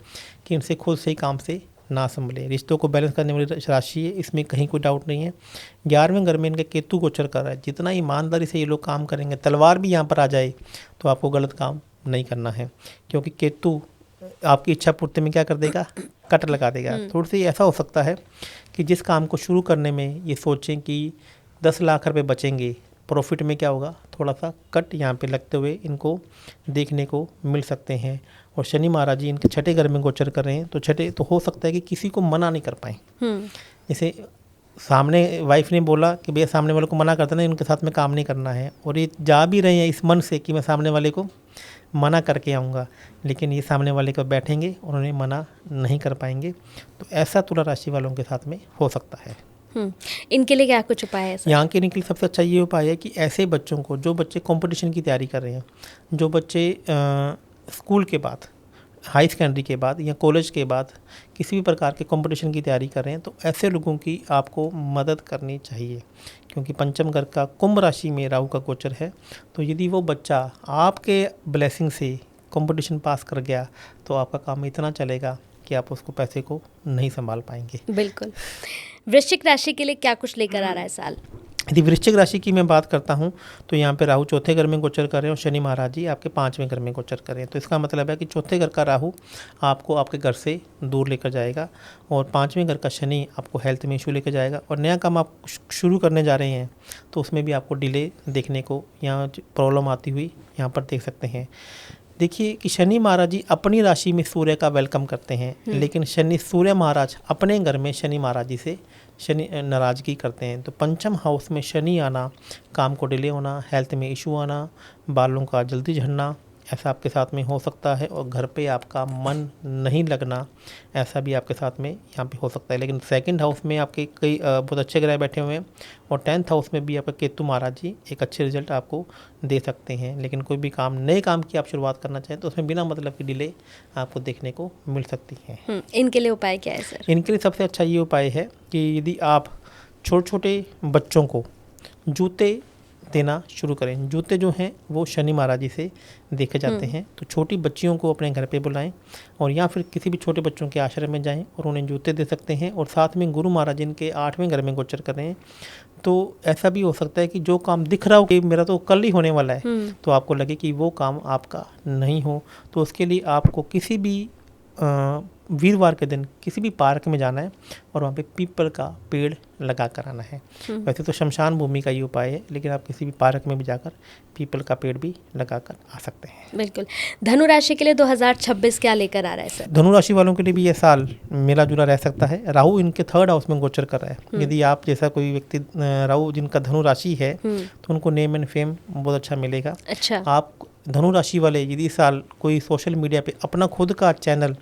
कि इनसे खुद से ही काम से ना संभले। रिश्तों को बैलेंस करने वाली राशि है, इसमें कहीं कोई डाउट नहीं है। 11वें घर में इनके केतु गोचर कर रहा है, जितना ईमानदारी से ये लोग काम करेंगे, तलवार भी यहाँ पर आ जाए तो आपको गलत काम नहीं करना है, क्योंकि केतु आपकी इच्छा पूर्ति में क्या कर देगा, कट लगा देगा। थोड़ी सी ऐसा हो सकता है कि जिस काम को शुरू करने में ये सोचें कि 10 लाख रुपए बचेंगे, प्रॉफिट में क्या होगा, थोड़ा सा कट यहाँ पे लगते हुए इनको देखने को मिल सकते हैं। और शनि महाराज जी इनके छठे घर में गोचर कर रहे हैं, तो छठे तो हो सकता है कि किसी को मना नहीं कर पाएँ। जैसे सामने वाइफ ने बोला कि भैया सामने वाले को मना करते ना, इनके साथ में काम नहीं करना है, और ये जा भी रहे हैं इस मन से कि मैं सामने वाले को मना करके आऊँगा, लेकिन ये सामने वाले को बैठेंगे और उन्हें मना नहीं कर पाएंगे। तो ऐसा तुला राशि वालों के साथ में हो सकता है। इनके लिए क्या कुछ उपाय है सर? यहाँ के इनके लिए सबसे अच्छा ये उपाय है कि ऐसे बच्चों को, जो बच्चे कंपटीशन की तैयारी कर रहे हैं, जो बच्चे स्कूल के बाद, हाई सेकेंडरी के बाद या कॉलेज के बाद किसी भी प्रकार के कंपटीशन की तैयारी कर रहे हैं, तो ऐसे लोगों की आपको मदद करनी चाहिए, क्योंकि पंचम घर का कुंभ राशि में राहु का गोचर है। तो यदि वो बच्चा आपके ब्लेसिंग से कंपटीशन पास कर गया तो आपका काम इतना चलेगा कि आप उसको पैसे को नहीं संभाल पाएंगे। बिल्कुल। वृश्चिक राशि के लिए क्या कुछ लेकर आ रहा है साल? यदि वृश्चिक राशि की मैं बात करता हूं तो यहाँ पे राहु चौथे घर में गोचर कर रहे हैं और शनि महाराज जी आपके 5वें घर में गोचर कर रहे हैं। तो इसका मतलब है कि चौथे घर का राहु आपको आपके घर से दूर लेकर जाएगा और 5वें घर का शनि आपको हेल्थ में इशू लेकर जाएगा, और नया काम आप शुरू करने जा रहे हैं तो उसमें भी आपको डिले देखने को, यहाँ प्रॉब्लम आती हुई यहाँ पर देख सकते हैं। देखिए कि शनि महाराज जी अपनी राशि में सूर्य का वेलकम करते हैं, लेकिन सूर्य महाराज अपने घर में शनि महाराज जी से नाराज़गी करते हैं। तो पंचम हाउस में शनि आना, काम को डिले होना, हेल्थ में इशू आना, बालों का जल्दी झड़ना, ऐसा आपके साथ में हो सकता है, और घर पे आपका मन नहीं लगना, ऐसा भी आपके साथ में यहाँ पे हो सकता है। लेकिन सेकंड हाउस में आपके कई बहुत अच्छे ग्रह बैठे हुए हैं, और 10th हाउस में भी आपका केतु महाराज जी एक अच्छे रिजल्ट आपको दे सकते हैं। लेकिन कोई भी काम, नए काम की आप शुरुआत करना चाहें तो उसमें बिना मतलब की डिले आपको देखने को मिल सकती है। इनके लिए उपाय क्या है सर? इनके लिए सबसे अच्छा ये उपाय है कि यदि आप छोटे छोटे बच्चों को जूते देना शुरू करें। जूते जो हैं वो शनि महाराज जी से देखे जाते हैं, तो छोटी बच्चियों को अपने घर पे बुलाएं और या फिर किसी भी छोटे बच्चों के आश्रम में जाएं और उन्हें जूते दे सकते हैं। और साथ में गुरु महाराज इनके 8वें घर में गोचर कर रहे हैं, तो ऐसा भी हो सकता है कि जो काम दिख रहा हो कि मेरा तो कल ही होने वाला है, तो आपको लगे कि वो काम आपका नहीं हो, तो उसके लिए आपको किसी भी वीरवार के दिन किसी भी पार्क में जाना है और वहाँ पे पीपल का पेड़ लगा कर आना है। वैसे तो शमशान भूमि का ये उपाय है, लेकिन आप किसी भी पार्क में भी जाकर पीपल का पेड़ भी लगा कर आ सकते हैं। बिल्कुल। धनु राशि के लिए 2026 क्या लेकर आ रहा है सर? धनु राशि वालों के लिए भी ये साल मिला जुला रह सकता है। राहु इनके 3rd हाउस में गोचर कर रहा है। यदि आप जैसा कोई व्यक्ति राहु जिनका धनु राशि है तो उनको नेम एंड फेम बहुत अच्छा मिलेगा। अच्छा। आप धनु राशि वाले यदि साल कोई सोशल मीडिया पे अपना खुद का चैनल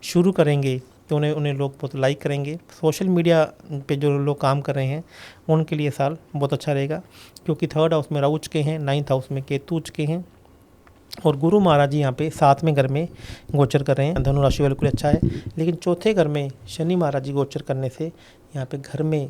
शुरू करेंगे तो उन्हें लोग बहुत लाइक करेंगे। सोशल मीडिया पे जो लोग काम कर रहे हैं उनके लिए साल बहुत अच्छा रहेगा, क्योंकि 3rd हाउस में राहु के हैं, 9th हाउस में केतु के हैं, और गुरु महाराज जी यहाँ पे 7वें घर में गोचर कर रहे हैं। धनु राशि वालों के लिए अच्छा है, लेकिन चौथे घर में शनि महाराज जी गोचर करने से यहाँ पे घर में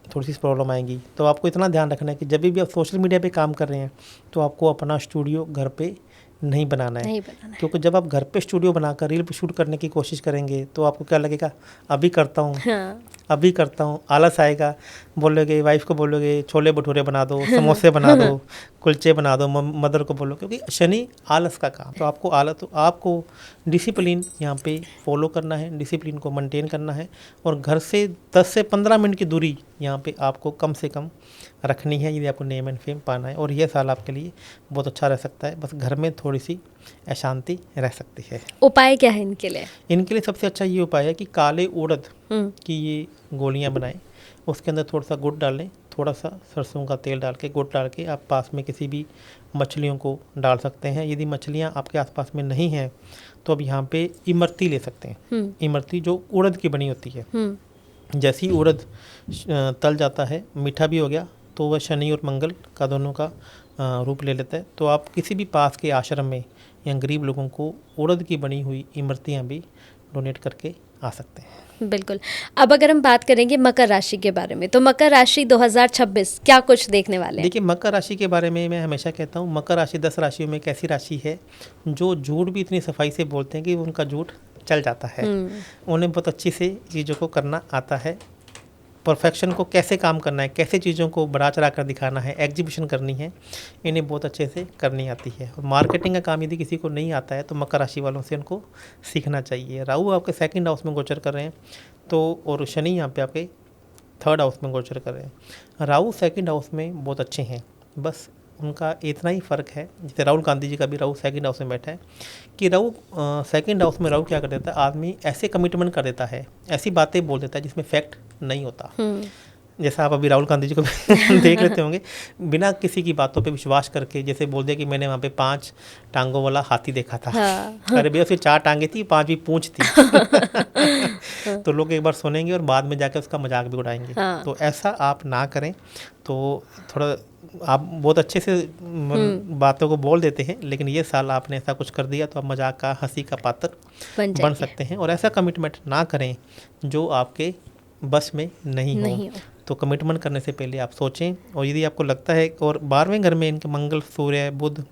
थोड़ी सी प्रॉब्लम आएगी। तो आपको इतना ध्यान रखना है कि जब भी आप सोशल मीडिया पे काम कर रहे हैं तो आपको अपना स्टूडियो घर पे नहीं बनाना है। नहीं बनाना है। क्योंकि जब आप घर पे स्टूडियो बनाकर रील पे शूट करने की कोशिश करेंगे तो आपको क्या लगेगा, अभी करता हूँ, हाँ, अभी करता हूँ, आलस आएगा। बोलोगे, वाइफ को बोलोगे छोले भटूरे बना दो, समोसे बना दो, कुलचे बना दो, मदर को बोलो, क्योंकि शनि आलस का काम। तो आपको डिसिप्लिन यहाँ पे फॉलो करना है, डिसिप्लिन को मेंटेन करना है, और घर से 10 से 15 मिनट की दूरी यहाँ पे आपको कम से कम रखनी है यदि आपको नेम एंड फेम पाना है। और यह साल आपके लिए बहुत अच्छा रह सकता है, बस घर में थोड़ी सी अशांति रह सकती है। उपाय क्या है इनके लिए? इनके लिए सबसे अच्छा ये उपाय है कि काले उड़द हम्म। की ये गोलियां बनाएं, उसके अंदर थोड़ा सा गुड़ डालें, थोड़ा सा सरसों का तेल डाल के, गुड़ डाल के आप पास में किसी भी मछलियों को डाल सकते हैं। यदि मछलियां आपके आसपास में नहीं हैं तो अब यहाँ पे इमरती ले सकते हैं। इमरती जो उड़द की बनी होती है, जैसे ही उड़द तल जाता है, मीठा भी हो गया, तो वह शनि और मंगल का दोनों का रूप ले लेता है। तो आप किसी भी पास के आश्रम में या गरीब लोगों को उड़द की बनी हुई इमरतियाँ भी डोनेट करके आ सकते हैं। बिल्कुल। अब अगर हम बात करेंगे मकर राशि के बारे में, तो मकर राशि 2026 क्या कुछ देखने वाले हैं? देखिए, मकर राशि के बारे में मैं हमेशा कहता हूँ, मकर राशि 10 राशियों में एक ऐसी राशि है जो झूठ भी इतनी सफाई से बोलते हैं कि उनका झूठ चल जाता है। उन्हें बहुत अच्छी से चीज़ों को करना आता है, परफेक्शन को कैसे काम करना है, कैसे चीज़ों को बढ़ा चढ़ा कर दिखाना है, एग्जीबिशन करनी है, इन्हें बहुत अच्छे से करनी आती है। और मार्केटिंग का काम यदि किसी को नहीं आता है तो मकर राशि वालों से उनको सीखना चाहिए। राहु आपके 2nd हाउस में गोचर कर रहे हैं, तो और शनि यहाँ पे आपके 3rd हाउस में गोचर कर रहे हैं। राहु 2nd हाउस में बहुत अच्छे हैं, बस उनका इतना ही फ़र्क है, जैसे राहुल गांधी जी का भी राहु 2nd हाउस में बैठा है, कि राहु 2nd हाउस में राहु क्या कर देता है, आदमी ऐसे कमिटमेंट कर देता है, ऐसी बातें बोल देता है जिसमें फैक्ट नहीं होता। जैसा आप अभी राहुल गांधी जी को देख लेते होंगे, बिना किसी की बातों पे विश्वास करके जैसे बोल दिया कि मैंने वहाँ पे 5 टांगों वाला हाथी देखा था। हाँ। अरे भैया, उसकी 4 टांगे थी, 5 भी पूंछ थी। तो लोग एक बार सुनेंगे और बाद में जाकर उसका मजाक भी उड़ाएंगे। हाँ। तो ऐसा आप ना करें। तो थोड़ा आप बहुत अच्छे से बातों को बोल देते हैं, लेकिन ये साल आपने ऐसा कुछ कर दिया तो आप मजाक का, हंसी का पात्र बन सकते हैं। और ऐसा कमिटमेंट ना करें जो आपके बस में नहीं हो। तो कमिटमेंट करने से पहले आप सोचें। और यदि आपको लगता है, और 12वें घर में इनके मंगल, सूर्य, बुध,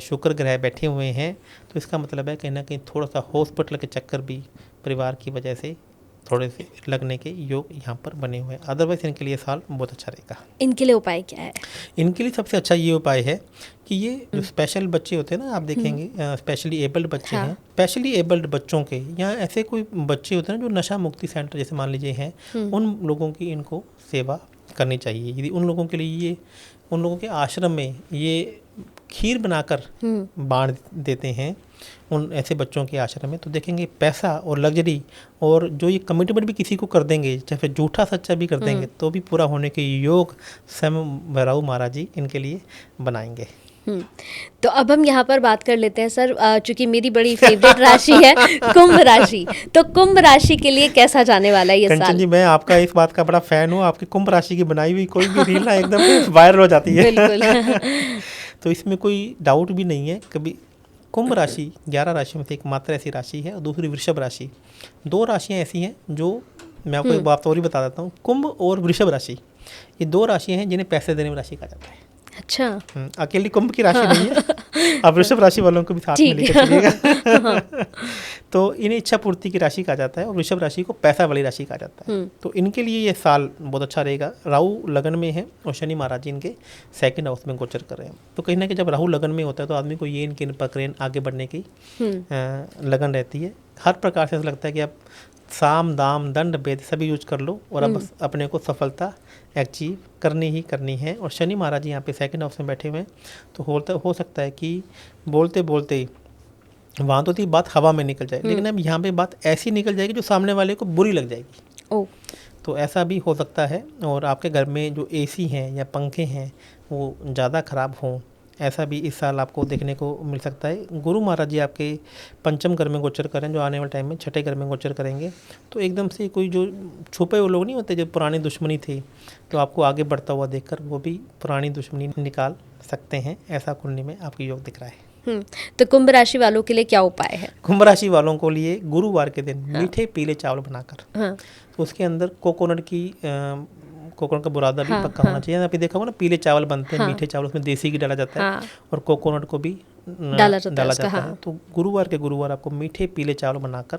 शुक्र ग्रह बैठे हुए हैं, तो इसका मतलब है कहीं ना कहीं थोड़ा सा हॉस्पिटल के चक्कर भी परिवार की वजह से थोड़े से लगने के योग यहाँ पर बने हुए हैं। अदरवाइज इनके लिए साल बहुत अच्छा रहेगा। इनके लिए उपाय क्या है? इनके लिए सबसे अच्छा ये उपाय है कि ये जो स्पेशल बच्चे होते हैं ना, आप देखेंगे स्पेशली एबल्ड बच्चे हैं, स्पेशली एबल्ड बच्चों के, यहाँ ऐसे कोई बच्चे होते हैं जो नशा मुक्ति सेंटर जैसे मान लीजिए हैं, उन लोगों की इनको सेवा करनी चाहिए। यदि उन लोगों के लिए ये, उन लोगों के आश्रम में ये खीर बनाकर बांट देते हैं उन ऐसे बच्चों के आश्रम में, तो देखेंगे पैसा और लग्जरी और जो ये कमिटमेंट भी किसी को कर देंगे, चाहे झूठा सच्चा भी कर देंगे, तो भी पूरा होने के योग स्वयं राहु महाराज जी इनके लिए बनाएंगे। तो अब हम यहाँ पर बात कर लेते हैं सर, चूंकि मेरी बड़ी फेवरेट राशि है कुंभ राशि, तो कुंभ राशि के लिए कैसा जाने वाला है ये साल? कंचन जी, मैं आपका इस बात का बड़ा फैन हूँ। आपकी कुंभ राशि की बनाई हुई कोई भी रील ना एकदम वायरल हो जाती है। बिल्कुल। तो इसमें कोई डाउट भी नहीं है। कभी कुंभ राशि 11 राशियों में से एकमात्र ऐसी राशि है, और दूसरी वृषभ राशि। 2 राशियाँ ऐसी हैं जो मैं आपको एक बात और ही बता देता हूँ। कुंभ और वृषभ राशि, ये 2 राशियाँ हैं जिन्हें पैसे देने वाली राशि कहा जाता है। अच्छा। अकेली कुंभ की राशि नहीं है, आप वृषभ राशि वालों को भी साथ में लेकर चलिएगा। तो इन्हें इच्छा पूर्ति की राशि कहा जाता है, और वृषभ राशि को पैसा वाली राशि कहा जाता है। तो इनके लिए ये साल बहुत अच्छा रहेगा। राहु लगन में है और शनि महाराज जी इनके 2nd हाउस में गोचर कर रहे हैं। तो कहीं ना कहीं जब राहु लगन में होता है तो आदमी को ये इनके पकड़ें आगे बढ़ने की लगन रहती है। हर प्रकार से ऐसा लगता है कि आप साम दाम दंड भेद सभी यूज कर लो और अब अपने को सफलता अचीव करनी ही करनी है। और शनि महाराज यहाँ पे 2nd हाउस में बैठे हुए हैं, तो हो सकता है कि बोलते बोलते वहाँ तो थी बात हवा में निकल जाए, लेकिन अब यहाँ पे बात ऐसी निकल जाएगी जो सामने वाले को बुरी लग जाएगी। तो ऐसा भी हो सकता है। और आपके घर में जो AC हैं या पंखे हैं वो ज़्यादा ख़राब हों, ऐसा भी इस साल आपको देखने को मिल सकता है। गुरु महाराज जी आपके 5म घर में गोचर करें, जो आने वाले टाइम में 6ठे घर में गोचर करेंगे, तो एकदम से कोई जो छुपे हुए लोग नहीं होते जो पुरानी दुश्मनी थी, तो आपको आगे बढ़ता हुआ देखकर वो भी पुरानी दुश्मनी निकाल सकते हैं। ऐसा कुंडली में आपकी योग दिख रहा है। तो कुंभ राशि वालों के लिए क्या उपाय है? कुंभ राशि वालों को लिए गुरुवार के दिन मीठे पीले चावल बनाकर, तो उसके अंदर कोकोनट का बुरादा भी पक्का होना चाहिए। आपने देखा होगा ना, पीले चावल बनते हैं, मीठे चावल, उसमें देसी घी डाला जाता है, और कोकोनट को भी डाला जाता है, है। हाँ। तो गुरुवार के गुरुवार आपको मीठे पीले चावल बनाकर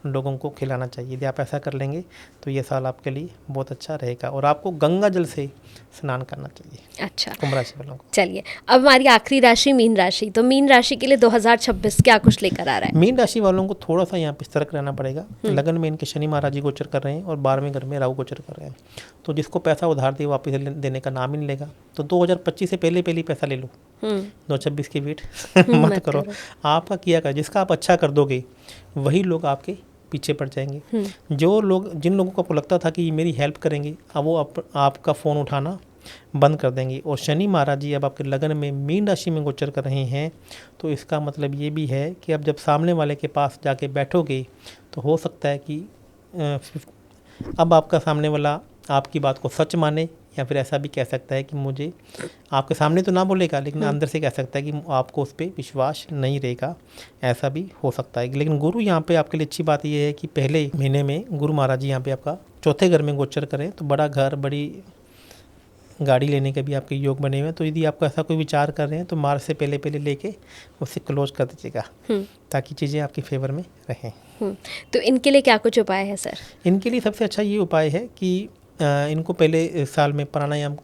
लोगों को खिलाना चाहिए। यदि आप ऐसा कर लेंगे तो ये साल आपके लिए बहुत अच्छा रहेगा। और आपको गंगा जल से स्नान करना चाहिए। अच्छा, कुंभ राशि वालों को। चलिए अब हमारी आखिरी राशि मीन राशि। तो मीन राशि के लिए 2026 क्या कुछ लेकर आ रहा है? मीन राशि वालों को थोड़ा सा यहाँ पे सतर्क रहना पड़ेगा। लगन में इनके शनि महाराज जी गोचर कर रहे हैं और 12वें घर में राहु गोचर कर रहे हैं। तो जिसको पैसा उधार दिए वापस देने का नाम ही नहीं लेगा। तो 2025 से पहले पहले पैसा ले लो, 2026 की वेट मत करो। आपका किया का जिसका आप अच्छा कर दोगे वही लोग आपके पीछे पड़ जाएंगे। जो लोग जिन लोगों को आपको लगता था कि मेरी हेल्प करेंगे, अब वो आपका फ़ोन उठाना बंद कर देंगे। और शनि महाराज जी अब आपके लगन में मीन राशि में गोचर कर रहे हैं। तो इसका मतलब ये भी है कि अब जब सामने वाले के पास जाके बैठोगे तो हो सकता है कि अब आपका सामने वाला आपकी बात को सच माने, या फिर ऐसा भी कह सकता है कि मुझे आपके सामने तो ना बोलेगा लेकिन अंदर से कह सकता है कि आपको उस पर विश्वास नहीं रहेगा। ऐसा भी हो सकता है। लेकिन गुरु यहाँ पे आपके लिए अच्छी बात यह है कि पहले महीने में गुरु महाराज जी यहाँ पे आपका चौथे घर में गोचर करें तो बड़ा घर, बड़ी गाड़ी लेने के भी आपके योग बने हुए हैं। तो यदि आपको ऐसा कोई विचार कर रहे हैं तो मार्च से पहले पहले लेके उससे क्लोज कर दीजिएगा ताकि चीज़ें आपकी फेवर में रहें। तो इनके लिए क्या कुछ उपाय है सर? इनके लिए सबसे अच्छा ये उपाय है कि इनको पहले साल में प्राणायाम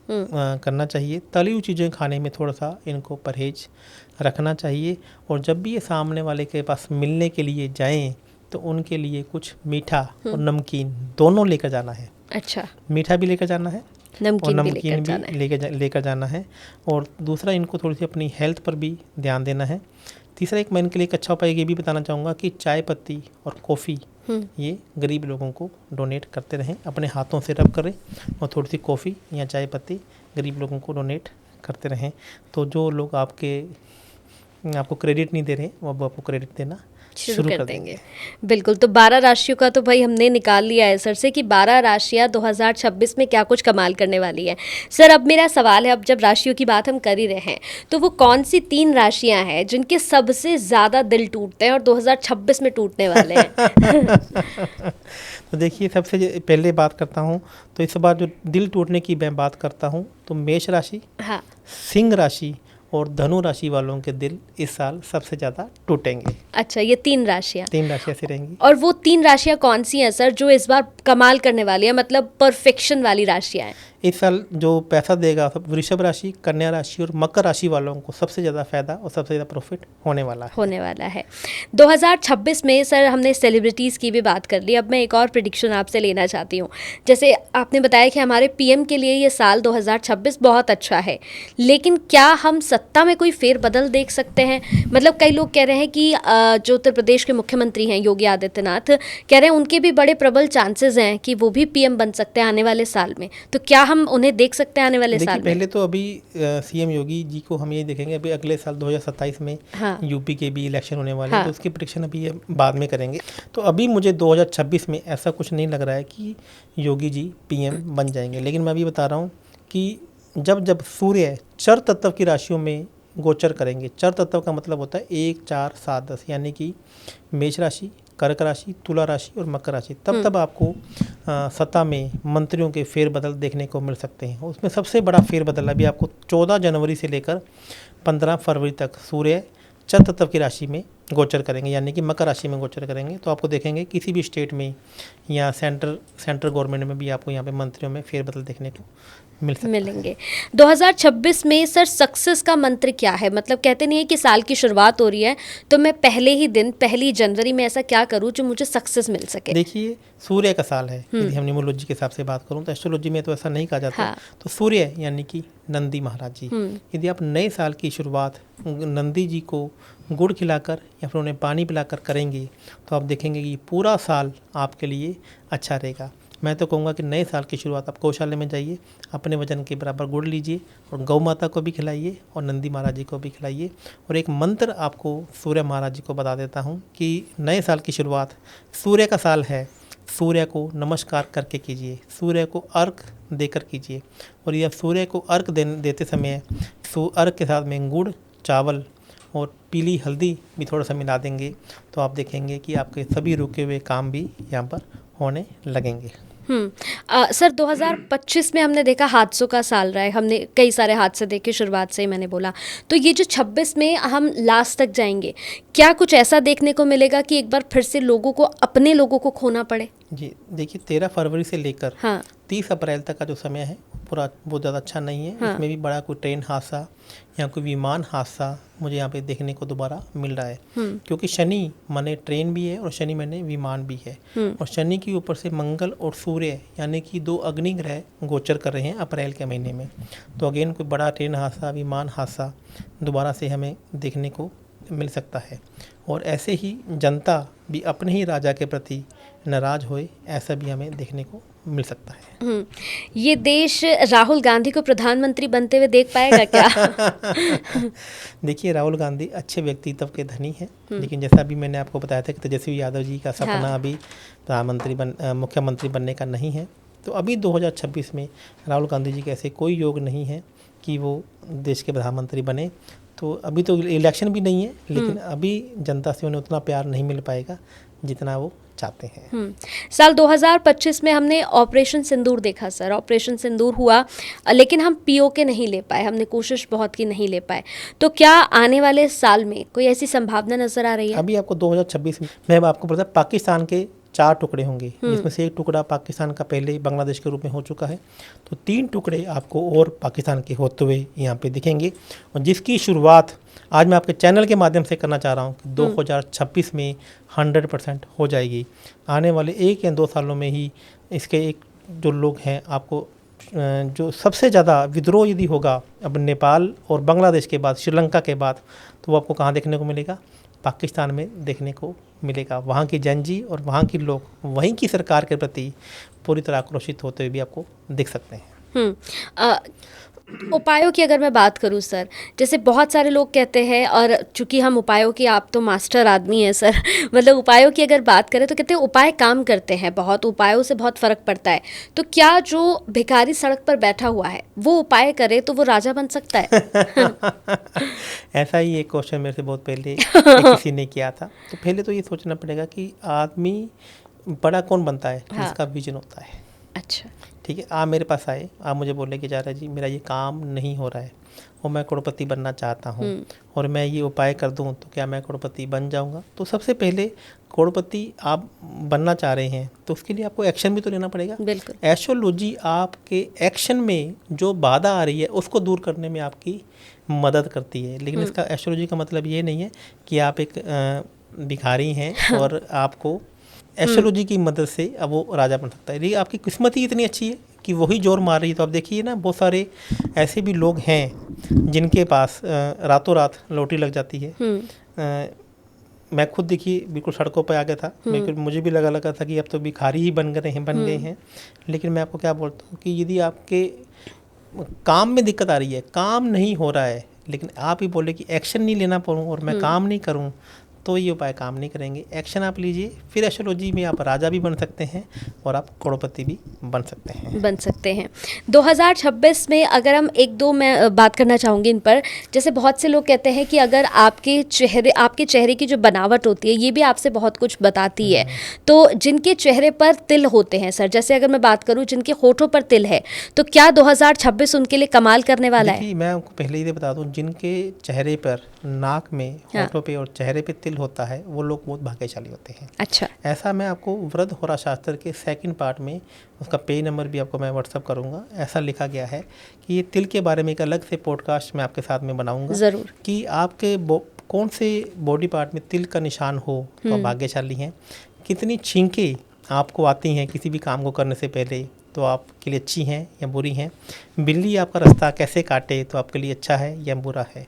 करना चाहिए। तली हुई चीज़ें खाने में थोड़ा सा इनको परहेज रखना चाहिए। और जब भी ये सामने वाले के पास मिलने के लिए जाएं तो उनके लिए कुछ मीठा और नमकीन दोनों लेकर जाना है। अच्छा, मीठा भी लेकर जाना है और नमकीन भी लेकर जाना है। और दूसरा, इनको थोड़ी सी अपनी हेल्थ पर भी ध्यान देना है। तीसरा, एक मैं इनके लिए एक अच्छा उपाय ये भी बताना चाहूँगा कि चाय पत्ती और कॉफ़ी ये गरीब लोगों को डोनेट करते रहें। अपने हाथों से रब करें और थोड़ी सी कॉफ़ी या चाय पत्ती गरीब लोगों को डोनेट करते रहें। तो जो लोग आपको क्रेडिट नहीं दे रहे वो अब आपको क्रेडिट देना शुरू कर देंगे। बिल्कुल। तो 12 राशियों का तो भाई हमने निकाल लिया है सर से कि 12 राशियां 2026 में क्या कुछ कमाल करने वाली है। सर अब मेरा सवाल है, अब जब राशियों की बात हम कर ही रहे हैं तो वो कौन सी 3 राशियां हैं जिनके सबसे ज़्यादा दिल टूटते हैं और 2026 में टूटने वाले हैं? तो देखिए, सबसे पहले बात करता हूँ तो इस बार जो दिल टूटने की मैं बात करता हूँ तो मेष राशि, हाँ, सिंह राशि और धनु राशि वालों के दिल इस साल सबसे ज़्यादा टूटेंगे। अच्छा, ये 3 राशियाँ ऐसी रहेंगी। और वो 3 राशियाँ कौन सी हैं सर जो इस बार कमाल करने वाली है, मतलब परफेक्शन वाली राशियाँ हैं? इस साल जो पैसा देगा सब वृषभ राशि, कन्या राशि और मकर राशि वालों को सबसे ज़्यादा फायदा और सबसे ज़्यादा प्रॉफिट होने वाला है। 2026 में सर हमने सेलिब्रिटीज़ की भी बात कर ली। अब मैं एक और प्रेडिक्शन आपसे लेना चाहती हूँ। जैसे आपने बताया कि हमारे पीएम के लिए ये साल 2026 बहुत अच्छा है, लेकिन क्या हम सत्ता में कोई फेरबदल देख सकते हैं? मतलब कई लोग कह रहे हैं कि जो उत्तर प्रदेश के मुख्यमंत्री हैं योगी आदित्यनाथ, कह रहे हैं उनके भी बड़े प्रबल चांसेस हैं कि वो भी पीएम बन सकते हैं आने वाले साल में। तो क्या हम उन्हें देख सकते हैं आने वाले साल में? पहले तो अभी सीएम योगी जी को हम ये देखेंगे अभी अगले साल 2027 में। हाँ। यूपी के भी इलेक्शन होने वाले हैं। हाँ। तो उसकी प्रेडिक्शन अभी बाद में करेंगे। तो अभी मुझे 2026 में ऐसा कुछ नहीं लग रहा है कि योगी जी पीएम बन जाएंगे। लेकिन मैं अभी बता रहा हूँ कि जब सूर्य चर तत्व की राशियों में गोचर करेंगे, चर तत्व का मतलब होता है 1, 4, 7, 10, यानी कि मेष राशि, कर्क राशि, तुला राशि और मकर राशि, तब आपको सत्ता में मंत्रियों के फेरबदल देखने को मिल सकते हैं। उसमें सबसे बड़ा फेरबदल अभी आपको 14 जनवरी से लेकर 15 फरवरी तक सूर्य चर तत्व की राशि में गोचर करेंगे, यानी कि मकर राशि में गोचर करेंगे। तो आपको देखेंगे किसी भी स्टेट में या सेंट्रल गवर्नमेंट में भी आपको यहाँ पे मंत्रियों में फेरबदल देखने को मिलेंगे। 2026 में सर सक्सेस का मंत्र क्या है? मतलब कहते नहीं है कि साल की शुरुआत हो रही है तो मैं पहले ही दिन 1 जनवरी में ऐसा क्या करूं जो मुझे सक्सेस मिल सके? देखिए, सूर्य का साल है। यदि हम न्यूमरोलॉजी के हिसाब से बात करूं तो एस्ट्रोलॉजी में तो ऐसा नहीं कहा जाता। हाँ। तो सूर्य यानी कि नंदी महाराज जी, यदि आप नए साल की शुरुआत नंदी जी को गुड़ खिलाकर या फिर उन्हें पानी पिलाकर करेंगे तो आप देखेंगे कि पूरा साल आपके लिए अच्छा रहेगा। मैं तो कहूँगा कि नए साल की शुरुआत आप गौशाले में जाइए, अपने वजन के बराबर गुड़ लीजिए और गौ माता को भी खिलाइए और नंदी महाराज जी को भी खिलाइए। और एक मंत्र आपको सूर्य महाराज जी को बता देता हूँ कि नए साल की शुरुआत सूर्य का साल है, सूर्य को नमस्कार करके कीजिए, सूर्य को अर्घ देकर कीजिए। और यह सूर्य को अर्घ देते समय अर्घ के साथ में गुड़, चावल और पीली हल्दी भी थोड़ा सा मिला देंगे तो आप देखेंगे कि आपके सभी रुके हुए काम भी यहाँ पर होने लगेंगे। सर 2025 में हमने देखा हादसों का साल रहा है, हमने कई सारे हादसे देखे, शुरुआत से ही मैंने बोला। तो ये जो 26 में हम लास्ट तक जाएंगे, क्या कुछ ऐसा देखने को मिलेगा कि एक बार फिर से लोगों को, अपने लोगों को खोना पड़े? जी देखिए, 13 फरवरी से लेकर हाँ 30 अप्रैल तक का जो समय है पूरा बहुत ज़्यादा अच्छा नहीं है। हाँ। इसमें भी बड़ा कोई ट्रेन हादसा या कोई विमान हादसा मुझे यहाँ पे देखने को दोबारा मिल रहा है, क्योंकि शनि माने ट्रेन भी है और शनि माने विमान भी है, और शनि के ऊपर से मंगल और सूर्य यानी कि 2 अग्नि ग्रह गोचर कर रहे हैं अप्रैल के महीने में। तो अगेन कोई बड़ा ट्रेन हादसा, विमान हादसा दोबारा से हमें देखने को मिल सकता है। और ऐसे ही जनता भी अपने ही राजा के प्रति नाराज होए, ऐसा भी हमें देखने को मिल सकता है। ये देश राहुल गांधी को प्रधानमंत्री बनते हुए देख पाएगा क्या? देखिए, राहुल गांधी अच्छे व्यक्तित्व के धनी हैं, लेकिन जैसा अभी मैंने आपको बताया था कि तेजस्वी यादव जी का सपना हाँ। अभी मुख्यमंत्री बनने का नहीं है। तो अभी 2026 में राहुल गांधी जी के ऐसे कोई योग नहीं है कि वो देश के प्रधानमंत्री बने। तो अभी तो इलेक्शन भी नहीं है, लेकिन अभी जनता से उन्हें उतना प्यार नहीं मिल पाएगा जितना वो चाहते हैं। साल 2025 में हमने ऑपरेशन सिंदूर देखा सर, ऑपरेशन सिंदूर हुआ, लेकिन हम पीओके नहीं ले पाए, हमने कोशिश बहुत की, नहीं ले पाए। तो क्या आने वाले साल में कोई ऐसी संभावना नजर आ रही है? अभी आपको 2026 में मैं आपको पता है, पाकिस्तान के 4 टुकड़े होंगे, जिसमें से एक टुकड़ा पाकिस्तान का पहले ही बांग्लादेश के रूप में हो चुका है। तो 3 टुकड़े आपको और पाकिस्तान के होते हुए यहाँ पे दिखेंगे, और जिसकी शुरुआत आज मैं आपके चैनल के माध्यम से करना चाह रहा हूँ कि 2026 में 100% हो जाएगी। आने वाले 1 या 2 सालों में ही इसके एक जो लोग हैं, आपको जो सबसे ज़्यादा विद्रोह यदि होगा अब नेपाल और बांग्लादेश के बाद, श्रीलंका के बाद, तो वो आपको कहाँ देखने को मिलेगा? पाकिस्तान में देखने को मिलेगा। वहाँ की जनजी और वहाँ के लोग वहीं की सरकार के प्रति पूरी तरह आक्रोशित होते हुए भी आपको दिख सकते हैं। उपायों की अगर मैं बात करूं सर, जैसे बहुत सारे लोग कहते हैं, और चूंकि हम उपायों की, आप तो मास्टर आदमी हैं सर, मतलब उपायों की अगर बात करें तो कहते हैं उपाय काम करते हैं, बहुत उपायों से बहुत फ़र्क पड़ता है। तो क्या जो भिखारी सड़क पर बैठा हुआ है वो उपाय करे तो वो राजा बन सकता है? ऐसा ही एक क्वेश्चन मेरे से बहुत पहले किसी ने किया था। तो पहले तो ये सोचना पड़ेगा कि आदमी बड़ा कौन बनता है? हाँ। जिसका विजन होता है। अच्छा, ठीक है, आप मेरे पास आए, आप मुझे बोले कि जा रहा जी मेरा ये काम नहीं हो रहा है और मैं करोड़पति बनना चाहता हूँ, और मैं ये उपाय कर दूँ तो क्या मैं करोड़पति बन जाऊँगा? तो सबसे पहले करोड़पति आप बनना चाह रहे हैं तो उसके लिए आपको एक्शन भी तो लेना पड़ेगा। बिल्कुल। एस्ट्रोलॉजी आपके एक्शन में जो बाधा आ रही है उसको दूर करने में आपकी मदद करती है, लेकिन इसका एस्ट्रोलॉजी का मतलब ये नहीं है कि आप एक भिखारी हैं और आपको एस्ट्रोलॉजी की मदद से अब वो राजा बन सकता है। लेकिन आपकी किस्मत ही इतनी अच्छी है कि वही जोर मार रही है। तो आप देखिए ना, बहुत सारे ऐसे भी लोग हैं जिनके पास रातों रात लॉटरी लग जाती है। मैं खुद देखिए बिल्कुल सड़कों पर आ गया था, मुझे भी लगा था कि अब तो भिखारी ही बन गए हैं। लेकिन मैं आपको क्या बोलता हूँ कि यदि आपके काम में दिक्कत आ रही है, काम नहीं हो रहा है, लेकिन आप ही बोले कि एक्शन नहीं लेना पड़ूँ और मैं काम नहीं करूँ, तो ये उपाय काम नहीं करेंगे। एक्शन आप लीजिए, फिर एस्ट्रोलॉजी में आप राजा भी बन सकते हैं और आप करोड़पति भी बन सकते हैं। 2026 में अगर हम 1-2 मैं बात करना चाहूँगी इन पर, जैसे बहुत से लोग कहते हैं कि अगर आपके चेहरे की जो बनावट होती है ये भी आपसे बहुत कुछ बताती है। तो जिनके चेहरे पर तिल होते हैं सर, जैसे अगर मैं बात करूँ जिनके होठों पर तिल है, तो क्या 2026 उनके लिए कमाल करने वाला है? मैं आपको पहले ही बता दूं, जिनके चेहरे पर, नाक में, होठों पे और चेहरे पे तिल होता है वो लोग बहुत भाग्यशाली होते हैं। अच्छा। ऐसा मैं आपको वृद्ध होरा शास्त्र के 2nd पार्ट में, उसका पेज नंबर भी आपको मैं व्हाट्सअप करूंगा, ऐसा लिखा गया है कि ये तिल के बारे में एक अलग से पॉडकास्ट मैं आपके साथ में बनाऊंगा। ज़रूर। कि आपके कौन से बॉडी पार्ट में तिल का निशान हो तो आप भाग्यशाली हैं। कितनी छींकें आपको आती हैं किसी भी काम को करने से पहले तो आपके लिए अच्छी हैं या बुरी हैं। बिल्ली आपका रास्ता कैसे काटे तो आपके लिए अच्छा है या बुरा है।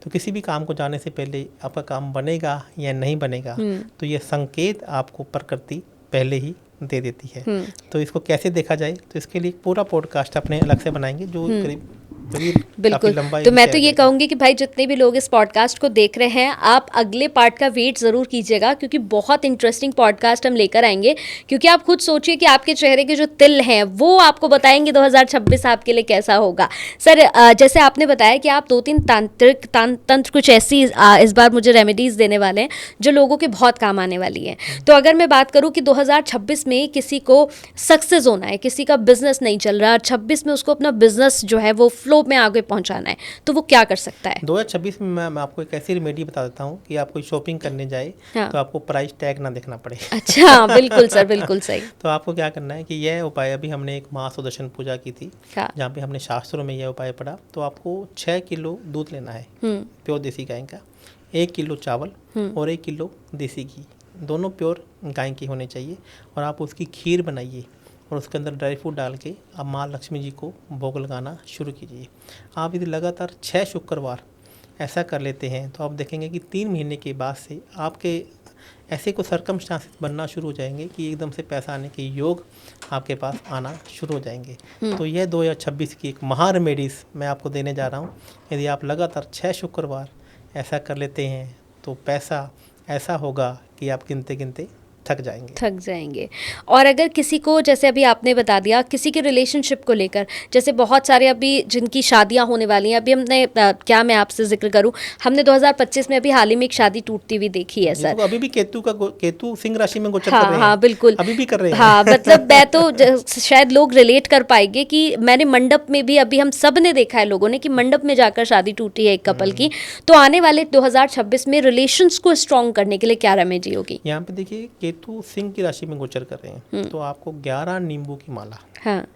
तो किसी भी काम को जाने से पहले आपका काम बनेगा या नहीं बनेगा, तो ये संकेत आपको प्रकृति पहले ही दे देती है। तो इसको कैसे देखा जाए, तो इसके लिए पूरा पॉडकास्ट अपने अलग से बनाएंगे जो करीब क्योंकि काफ़ी बिल्कुल। लंबा तो ये मैं विषय तो आ ये जाएगा। कहूँगी कि भाई जितने भी लोग इस पॉडकास्ट को देख रहे हैं, आप अगले पार्ट का वेट ज़रूर कीजिएगा, क्योंकि बहुत इंटरेस्टिंग पॉडकास्ट हम लेकर आएंगे। क्योंकि आप खुद सोचिए कि आपके चेहरे के जो तिल हैं वो आपको बताएंगे 2026 आपके लिए कैसा होगा। सर, जैसे आपने बताया कि आप 2-3 तंत्र कुछ ऐसी इस बार मुझे रेमेडीज़ देने वाले हैं जो लोगों के बहुत काम आने वाली हैं। तो अगर मैं बात करूँ कि 2026 में किसी को सक्सेस होना है, किसी का बिजनेस नहीं चल रहा, 26 में उसको अपना बिजनेस जो है वो फ्लो में आगे पहुंचाना है, तो वो क्या कर सकता है? 2026 में मैं आपको एक ऐसी रेमेडी बता देता हूँ कि आप कोई शॉपिंग करने जाए हाँ। तो आपको प्राइस टैग ना देखना पड़े। अच्छा, बिल्कुल सर, बिल्कुल सही। तो आपको क्या करना है कि यह उपाय, अभी हमने एक महासुदर्शन पूजा की थी हाँ। जहाँ पे हमने शास्त्रों में यह उपाय पढ़ा। तो आपको 6 किलो दूध लेना है प्योर देसी गाय का, 1 किलो चावल और 1 किलो देसी घी, दोनों प्योर गाय के होने चाहिए। और आप उसकी खीर बनाइए और उसके अंदर ड्राई फ्रूट डाल के आप माँ लक्ष्मी जी को भोग लगाना शुरू कीजिए। आप यदि लगातार 6 शुक्रवार ऐसा कर लेते हैं तो आप देखेंगे कि 3 महीने के बाद से आपके ऐसे कुछ सर्कमस्टांसेस बनना शुरू हो जाएंगे कि एकदम से पैसा आने के योग आपके पास आना शुरू हो जाएंगे। तो यह 2026 की एक महा रेमेडीज़ मैं आपको देने जा रहा हूँ। यदि आप लगातार 6 शुक्रवार ऐसा कर लेते हैं तो पैसा ऐसा होगा कि आप गिनते गिनते थक जाएंगे। और अगर किसी को, जैसे अभी आपने बता दिया, किसी के रिलेशनशिप को लेकर, जैसे बहुत सारे अभी जिनकी शादियां होने वाली हैं, अभी हमने क्या मैं आपसे जिक्र करूं, हमने 2025 में अभी हाल ही में एक शादी टूटती हुई देखी है सर। तो अभी भी केतु सिंह राशि में गोचर हाँ, कर रहे हैं। हाँ, बिल्कुल अभी भी कर रहे हैं। हाँ, मतलब मैं तो शायद लोग रिलेट कर पाएंगे कि मैंने मंडप में भी, अभी हम सब ने देखा है लोगों ने कि मंडप में जाकर शादी टूटी है एक कपल की। तो आने वाले 2026 में रिलेशंस को स्ट्रॉन्ग करने के लिए क्या रेमेडी होगी? यहाँ पे देखिए केतु सिंह की राशि में गोचर कर रहे हैं, तो आपको 11 नींबू की माला, हाँ,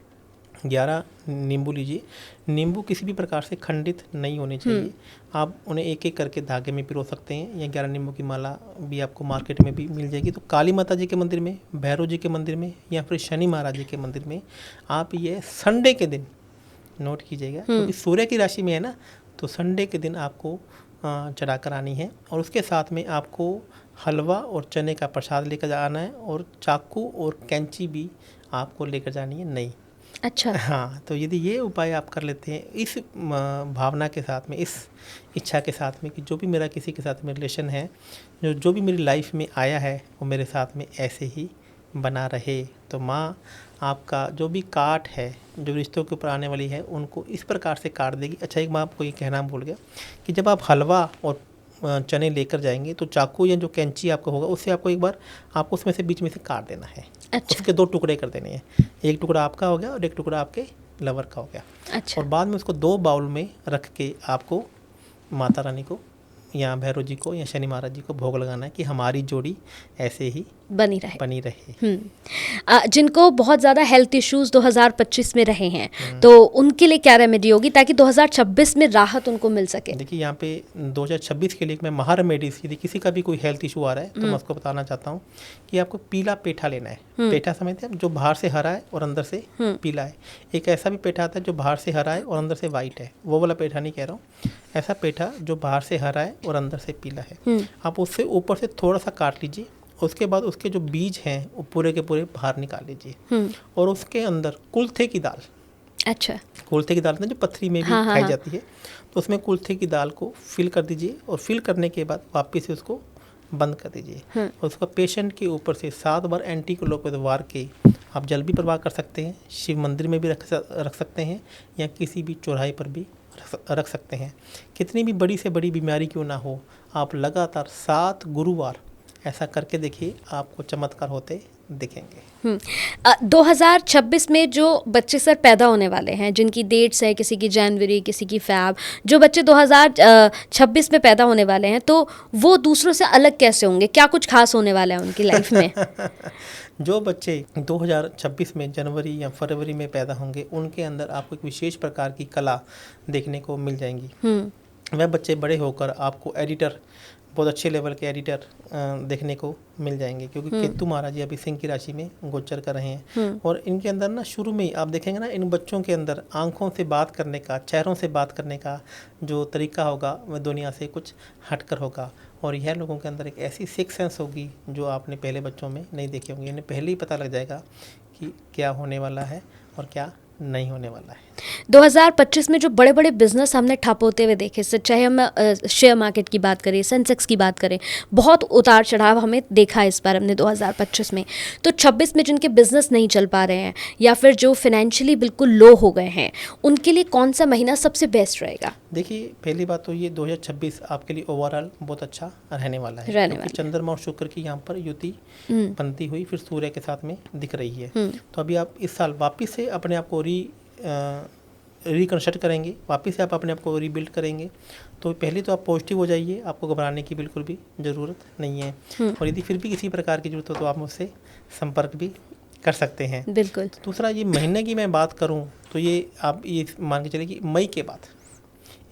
11 नींबू लीजिए। नींबू किसी भी प्रकार से खंडित नहीं होने चाहिए। आप उन्हें एक एक करके धागे में पिरो सकते हैं। या 11 नींबू की माला भी आपको मार्केट में भी मिल जाएगी। तो काली माता जी के मंदिर में, भैरव जी के मंदिर में, या फिर शनि महाराज जी के मंदिर में आप ये संडे के दिन नोट कीजिएगा, क्योंकि सूर्य की राशि में है ना, तो संडे के दिन आपको चढ़ा कर आनी है। और उसके साथ में आपको हलवा और चने का प्रसाद लेकर जाना है, और चाकू और कैंची भी आपको लेकर जानी है नहीं। अच्छा। हाँ, तो यदि ये उपाय आप कर लेते हैं इस भावना के साथ में, इस इच्छा के साथ में कि जो भी मेरा किसी के साथ में रिलेशन है, जो भी मेरी लाइफ में आया है वो मेरे साथ में ऐसे ही बना रहे, तो माँ आपका जो भी काट है, जो रिश्तों के ऊपर आने वाली है, उनको इस प्रकार से काट देगी। अच्छा, एक मैं आपको ये कहना भूल गया कि जब आप हलवा और चने लेकर जाएंगे तो चाकू या जो कैंची आपका होगा उससे आपको एक बार आपको उसमें से बीच में से काट देना है। अच्छा। उसके 2 टुकड़े कर देने हैं, एक टुकड़ा आपका हो गया और एक टुकड़ा आपके लवर का हो गया। अच्छा। और बाद में उसको 2 बाउल में रख के आपको माता रानी को या भैरव जी को या शनि महाराज जी को भोग लगाना है कि हमारी जोड़ी ऐसे ही बनी रहे। जिनको बहुत ज़्यादा हेल्थ इश्यूज 2025 में रहे हैं, तो उनके लिए क्या रेमेडी होगी ताकि 2026 में राहत उनको मिल सके? देखिए, यहाँ पे 2026 के लिए मैं महा रेमेडीज, यदि किसी का भी कोई हेल्थ इशू आ रहा है तो मैं उसको बताना चाहता हूँ कि आपको पीला पेठा लेना है। पेठा समझते हैं, जो बाहर से हरा है और अंदर से पीला है। एक ऐसा भी पेठा आता है जो बाहर से हरा है और अंदर से वाइट है, वो वाला पेठा नहीं कह रहा हूँ। ऐसा पेठा जो बाहर से हरा है और अंदर से पीला है, आप उससे ऊपर से थोड़ा सा काट लीजिए। उसके बाद उसके जो बीज हैं वो पूरे के पूरे बाहर निकाल लीजिए, और उसके अंदर कुल्थे की दाल, अच्छा, कुल्थे की दाल ना जो पथरी में भी खाई जाती है, तो उसमें कुल्थे की दाल को फिल कर दीजिए। और फिल करने के बाद वापस से उसको बंद कर दीजिए। और उसका पेशेंट के ऊपर से 7 बार एंटी क्लॉकवाइज वार के आप जल भी प्रवाह कर सकते हैं। शिव मंदिर में भी रख सकते हैं, या किसी भी चौराहे पर भी रख सकते हैं। कितनी भी बड़ी से बड़ी बीमारी क्यों ना हो, आप लगातार 7 गुरुवार ऐसा करके देखिए, आपको चमत्कार होते दिखेंगे। 2026 में जो बच्चे सर पैदा होने वाले हैं, जिनकी डेट्स है, किसी की जनवरी, किसी की फैब, जो बच्चे 2026 में पैदा होने वाले हैं, तो वो दूसरों से अलग कैसे होंगे? क्या कुछ खास होने वाला है उनकी लाइफ में? जो बच्चे 2026 में जनवरी या फरवरी में पैदा होंगे, उनके अंदर आपको एक विशेष प्रकार की कला देखने को मिल जाएंगी। वह बच्चे बड़े होकर आपको एडिटर, बहुत अच्छे लेवल के एडिटर देखने को मिल जाएंगे, क्योंकि केतु महाराज जी अभी सिंह की राशि में गोचर कर रहे हैं। और इनके अंदर ना शुरू में ही आप देखेंगे ना, इन बच्चों के अंदर आंखों से बात करने का, चेहरों से बात करने का जो तरीका होगा वह दुनिया से कुछ हटकर होगा। और यह लोगों के अंदर एक ऐसी सिक्स सेंस होगी जो आपने पहले बच्चों में नहीं देखी होंगी। इन्हें पहले ही पता लग जाएगा कि क्या होने वाला है और क्या नहीं होने वाला है। 2025 में जो बड़े बड़े बिजनेस हमने ठप होते हुए देखे, चाहे हम शेयर मार्केट की बात करें, सेंसेक्स की बात करें, बहुत उतार चढ़ाव हमें देखा इस बार हमने 2025 में। तो 26 में जिनके बिजनेस नहीं चल पा रहे हैं या फिर जो फाइनेंशियली बिल्कुल लो हो गए हैं, उनके लिए कौन सा महीना सबसे बेस्ट रहेगा? देखिए, पहली बात तो ये 2026 आपके लिए ओवरऑल बहुत अच्छा रहने वाला है, क्योंकि चंद्रमा और शुक्र की यहाँ पर युति बनती हुई फिर सूर्य के साथ में दिख रही है। तो अभी आप इस साल वापस से अपने आप को रिकंस्ट्रक्ट करेंगे, वापस से आप अपने आप को रीबिल्ड करेंगे। तो पहले तो आप पॉजिटिव हो जाइए, आपको घबराने की बिल्कुल भी ज़रूरत नहीं है। और यदि फिर भी किसी प्रकार की ज़रूरत हो तो आप मुझसे संपर्क भी कर सकते हैं। बिल्कुल। दूसरा, ये महीने की मैं बात करूं तो ये आप ये मान के चलिए कि मई के बाद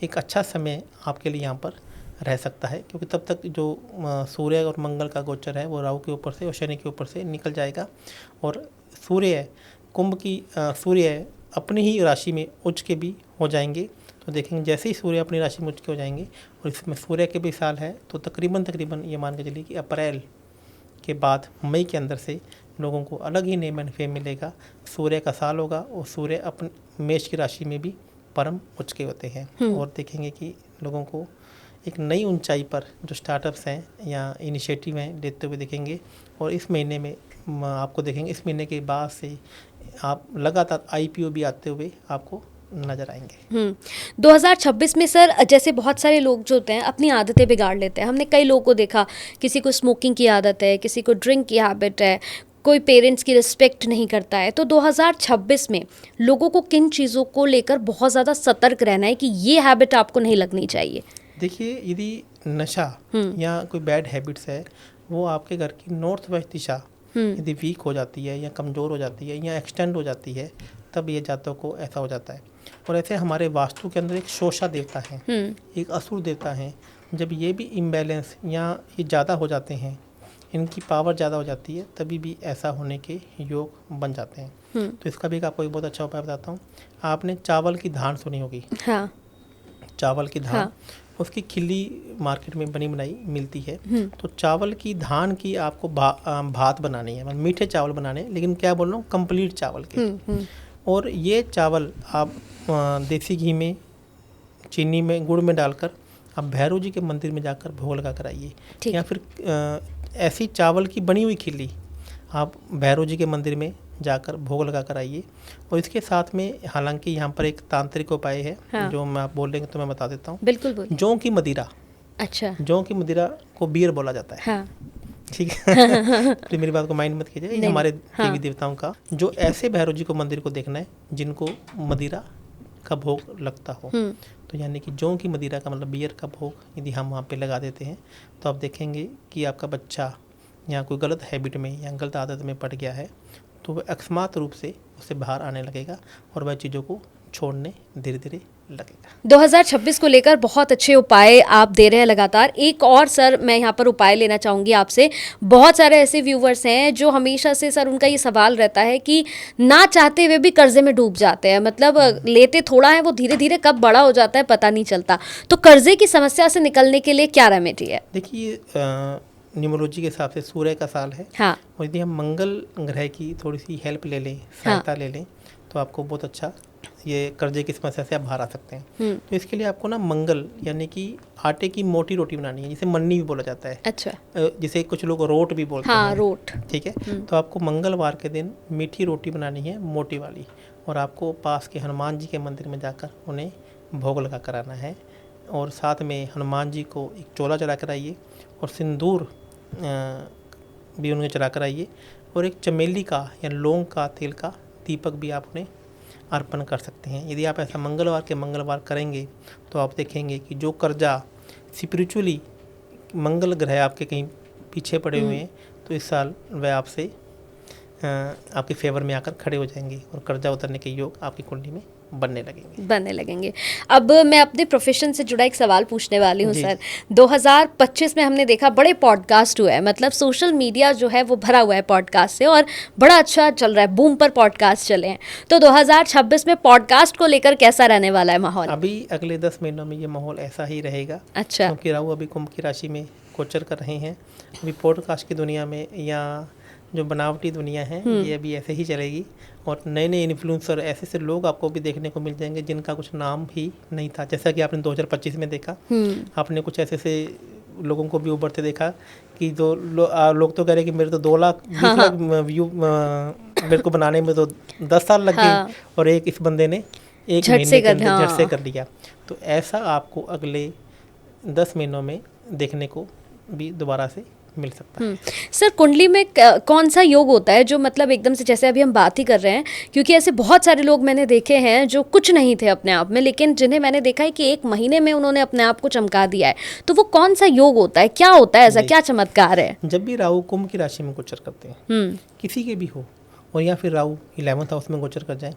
एक अच्छा समय आपके लिए यहाँ पर रह सकता है, क्योंकि तब तक जो सूर्य और मंगल का गोचर है वो राहु के ऊपर से और शनि के ऊपर से निकल जाएगा, और सूर्य अपनी ही राशि में उच्च के भी हो जाएंगे। तो देखेंगे जैसे ही सूर्य अपनी राशि में उच्च के हो जाएंगे, और इसमें सूर्य के भी साल है, तो तकरीबन ये मान के चलिए कि अप्रैल के बाद मई के अंदर से लोगों को अलग ही नेम एंड फेम मिलेगा। सूर्य का साल होगा और सूर्य अपने मेष की राशि में भी परम उच्च के होते हैं, और देखेंगे कि लोगों को एक नई ऊंचाई पर जो स्टार्टअप्स हैं या इनिशिएटिव हैं लेते हुए देखेंगे। और इस महीने में आपको देखेंगे, इस महीने के बाद से आप लगातार IPO भी आते हुए आपको नजर आएंगे। 2026 में सर, जैसे बहुत सारे लोग जो होते हैं अपनी आदतें बिगाड़ लेते हैं। हमने कई लोगों को देखा, किसी को स्मोकिंग की आदत है, किसी को ड्रिंक की हैबिट है, कोई पेरेंट्स की रिस्पेक्ट नहीं करता है। तो 2026 में लोगों को किन चीज़ों को लेकर बहुत ज़्यादा सतर्क रहना है कि ये हैबिट आपको नहीं लगनी चाहिए? देखिए, यदि नशा या कोई बैड हैबिट्स है, वो आपके घर की नॉर्थ वेस्ट दिशा यदि वीक हो जाती है या कमज़ोर हो जाती है या एक्सटेंड हो जाती है, तब ये जातकों को ऐसा हो जाता है। और ऐसे हमारे वास्तु के अंदर एक शोषा देवता है, एक असुर देवता है। जब ये भी इम्बैलेंस या ये ज़्यादा हो जाते हैं, इनकी पावर ज़्यादा हो जाती है, तभी भी ऐसा होने के योग बन जाते हैं। तो इसका भी आपको एक बहुत अच्छा उपाय बताता हूँ। आपने चावल की धान सुनी होगी। हाँ। चावल की धान, उसकी खिल्ली मार्केट में बनी बनाई मिलती है। तो चावल की धान की आपको भात बनानी है, मतलब मीठे चावल बनाने, लेकिन क्या बोल रहा हूँ, कंप्लीट चावल के। और ये चावल आप देसी घी में, चीनी में, गुड़ में डालकर आप भैरव जी के मंदिर में जाकर भोग लगा कर आइए। या फिर ऐसी चावल की बनी हुई खिल्ली आप भैरव जी के मंदिर में जाकर भोग लगा कर आइए। और इसके साथ में, हालांकि यहाँ पर एक तांत्रिक उपाय है, जो मैं आप बोल लेंगे तो मैं बता देता हूँ। बिल्कुल। जौ की मदिरा। अच्छा। जौ की मदिरा को बीयर बोला जाता है। हाँ। ठीक है। तो मेरी बात को माइंड मत कीजिए, हमारे देवी देवताओं का जो ऐसे भैरव जी को मंदिर को देखना है जिनको मदिरा का भोग लगता हो। तो यानी कि जौ की मदिरा का मतलब बियर का भोग यदि हम वहाँ पे लगा देते हैं, तो आप देखेंगे कि आपका बच्चा या कोई गलत हैबिट में या गलत आदत में पड़ गया है, तो वह अकस्मात रूप से उससे बाहर आने लगेगा और वह चीज़ों को छोड़ने धीरे धीरे लगेगा। 2026 को लेकर बहुत अच्छे उपाय आप दे रहे हैं लगातार। एक और सर, मैं यहाँ पर उपाय लेना चाहूँगी आपसे। बहुत सारे ऐसे व्यूवर्स हैं जो हमेशा से सर, उनका ये सवाल रहता है कि ना चाहते हुए भी कर्जे में डूब जाते हैं, मतलब लेते थोड़ा है, वो धीरे धीरे कब बड़ा हो जाता है पता नहीं चलता। तो कर्जे की समस्या से निकलने के लिए क्या रेमेडी है? देखिए, न्यूमरोलॉजी के हिसाब से सूर्य का साल है। हाँ। और यदि हम मंगल ग्रह की थोड़ी सी हेल्प ले लें, सहायता ले लें, तो आपको बहुत अच्छा ये कर्जे की समस्या से आप बाहर आ सकते हैं। तो इसके लिए आपको ना मंगल यानी कि आटे की मोटी रोटी बनानी है, जिसे मन्नी भी बोला जाता है। अच्छा। जिसे कुछ लोग रोट भी बोलते हैं। रोट। ठीक है। तो आपको मंगलवार के दिन मीठी रोटी बनानी है, मोटी वाली, और आपको पास के हनुमान जी के मंदिर में जाकर उन्हें भोग लगा कर आना है। और साथ में हनुमान जी को एक चोला चढ़ा कर आइए और सिंदूर भी उन्हें चढ़ा कर आइए, और एक चमेली का या लौंग का तेल का दीपक भी आप उन्हें अर्पण कर सकते हैं। यदि आप ऐसा मंगलवार करेंगे, तो आप देखेंगे कि जो कर्जा स्पिरिचुअली मंगल ग्रह आपके कहीं पीछे पड़े हुए हैं, तो इस साल वह आपसे आपके फेवर में आकर खड़े हो जाएंगे और कर्जा उतरने के योग आपकी कुंडली में बनने लगेंगे। अब मैं अपने प्रोफेशन से जुड़ा एक सवाल पूछने वाली हूँ सर। 2025 में हमने देखा बड़े पॉडकास्ट हुए हैं, मतलब सोशल मीडिया जो है वो भरा हुआ है पॉडकास्ट से, और बड़ा अच्छा चल रहा है, बूम पर पॉडकास्ट चले हैं। तो 2026 में पॉडकास्ट को लेकर कैसा रहने वाला है माहौल? अभी अगले 10 महीनों में ये माहौल ऐसा ही रहेगा। अच्छा। क्योंकि राहु अभी कुंभ की राशि में गोचर कर रहे हैं। अभी पॉडकास्ट की दुनिया में या जो बनावटी दुनिया है ये अभी ऐसे ही चलेगी और नए नए इन्फ्लुएंसर ऐसे ऐसे लोग आपको भी देखने को मिल जाएंगे जिनका कुछ नाम ही नहीं था, जैसा कि आपने 2025 में देखा। आपने कुछ ऐसे ऐसे लोगों को भी उभरते देखा कि जो लोग तो कह रहे हैं कि मेरे तो 2 लाख 20 लाख व्यू मेरे को बनाने में तो 10 साल लग गए और एक इस बंदे ने 1 महीने के अंदर झट से कर लिया। तो ऐसा आपको अगले 10 महीनों में देखने को भी दोबारा से मिल सकता है। सर कुंडली में कौन सा योग होता है जो मतलब एकदम से, जैसे अभी हम बात ही कर रहे हैं, क्योंकि ऐसे बहुत सारे लोग मैंने देखे हैं जो कुछ नहीं थे अपने आप में, लेकिन जिन्हें मैंने देखा है कि 1 महीने में उन्होंने अपने आप को चमका दिया है। तो वो कौन सा योग होता है, क्या होता है, ऐसा क्या चमत्कार है? जब भी राहु कुंभ की राशि में गोचर करते हैं, किसी के भी हो, और या फिर राहु 11th हाउस में गोचर कर जाए,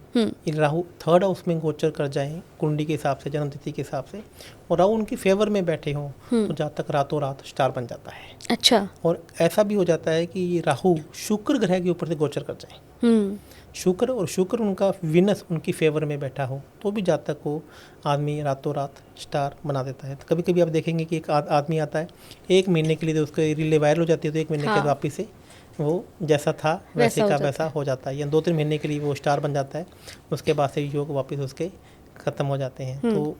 राहु 3rd हाउस में गोचर कर जाए कुंडली के हिसाब से, जन्म तिथि के हिसाब से, और राहु उनकी फेवर में बैठे हों, तो जहाँ तक रातों रात स्टार बन जाता है। अच्छा। और ऐसा भी हो जाता है कि राहु शुक्र ग्रह के ऊपर से गोचर कर जाए, शुक्र उनका विनस उनकी फेवर में बैठा हो, तो भी जहाँ तक हो आदमी रातों रात स्टार बना देता है। तो कभी कभी आप देखेंगे कि एक आदमी आता है 1 महीने के लिए, तो उसकी रीलें वायरल हो जाती है, तो 1 महीने के बाद वापस से वो जैसा था वैसे का वैसा हो जाता है, या 2-3 महीने के लिए वो स्टार बन जाता है, उसके बाद से योग वापस उसके ख़त्म हो जाते हैं। तो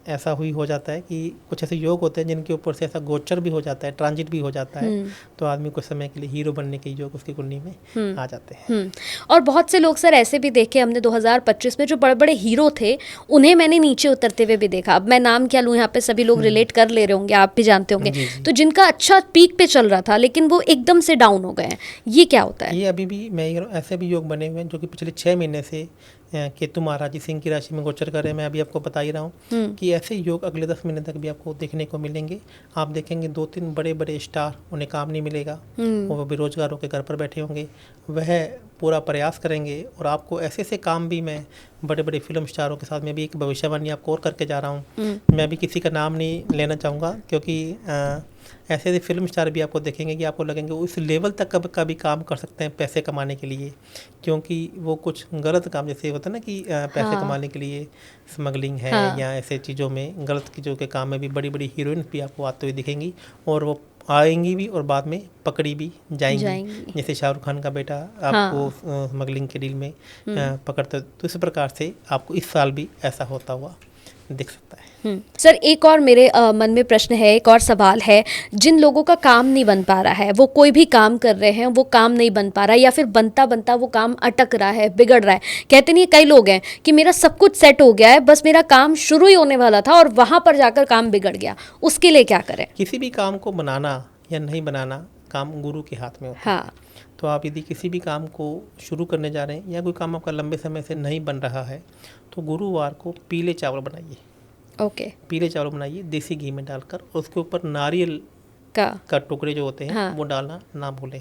ऐसा हुई हो जाता है कि कुछ ऐसे योग होते हैं जिनके ऊपर से ऐसा गोचर भी हो जाता है, ट्रांजिट भी हो जाता है, तो आदमी कुछ समय के लिए हीरो बनने के योग उसकी कुंडली में आ जाते हैं। और बहुत से लोग सर ऐसे भी देखे हमने 2025 में, जो बड़े बड़े हीरो थे उन्हें मैंने नीचे उतरते हुए भी देखा। अब मैं नाम क्या लूँ, यहाँ पे सभी लोग रिलेट कर ले रहे होंगे, आप भी जानते होंगे। तो जिनका अच्छा पीक पे चल रहा था लेकिन वो एकदम से डाउन हो गए हैं, ये क्या होता है? ये अभी भी मैं ऐसे भी योग बने हुए हैं जो कि पिछले 6 महीने से केतु महाराज जी सिंह की राशि में गोचर कर रहे हैं। मैं अभी आपको बता ही रहा हूँ कि ऐसे योग अगले 10 महीने तक भी आपको देखने को मिलेंगे। आप देखेंगे 2-3 बड़े बड़े स्टार, उन्हें काम नहीं मिलेगा, वो बेरोजगार होकर घर पर बैठे होंगे, वह पूरा प्रयास करेंगे और आपको ऐसे ऐसे काम भी, मैं बड़े बड़े फिल्म स्टारों के साथ में भी एक भविष्यवाणी आपको और करके जा रहा हूँ। मैं अभी किसी का नाम नहीं लेना चाहूँगा, क्योंकि ऐसे ऐसे फिल्म स्टार भी आपको देखेंगे कि आपको लगेंगे उस लेवल तक का भी काम कर सकते हैं पैसे कमाने के लिए, क्योंकि वो कुछ गलत काम जैसे होता है ना कि पैसे कमाने के लिए स्मगलिंग है या ऐसे चीज़ों में गलत चीज़ों के काम में भी बड़ी बड़ी हीरोइन भी आपको आते हुए दिखेंगी, और वो आएंगी भी और बाद में पकड़ी भी जाएंगी। जैसे शाहरुख खान का बेटा आपको स्मगलिंग के डील में पकड़ते, तो इस प्रकार से आपको इस साल भी ऐसा होता हुआ दिख सकता है। सर एक और मेरे मन में प्रश्न है, एक और सवाल है, जिन लोगों का काम नहीं बन पा रहा है, वो कोई भी काम कर रहे हैं वो काम नहीं बन पा रहा है, या फिर बनता बनता वो काम अटक रहा है, बिगड़ रहा है, कहते नहीं कई लोग हैं कि मेरा सब कुछ सेट हो गया है, बस मेरा काम शुरू ही होने वाला था और वहाँ पर जाकर काम बिगड़ गया, उसके लिए क्या करें? किसी भी काम को बनाना या नहीं बनाना काम गुरु के हाथ में होता है। तो आप यदि किसी भी काम को शुरू करने जा रहे हैं या कोई काम आपका लंबे समय से नहीं बन रहा है, तो गुरुवार को पीले चावल बनाइए। पीले चावल बनाइए देसी घी में डालकर, उसके ऊपर नारियल का टुकड़े जो होते हैं वो डालना ना भूलें।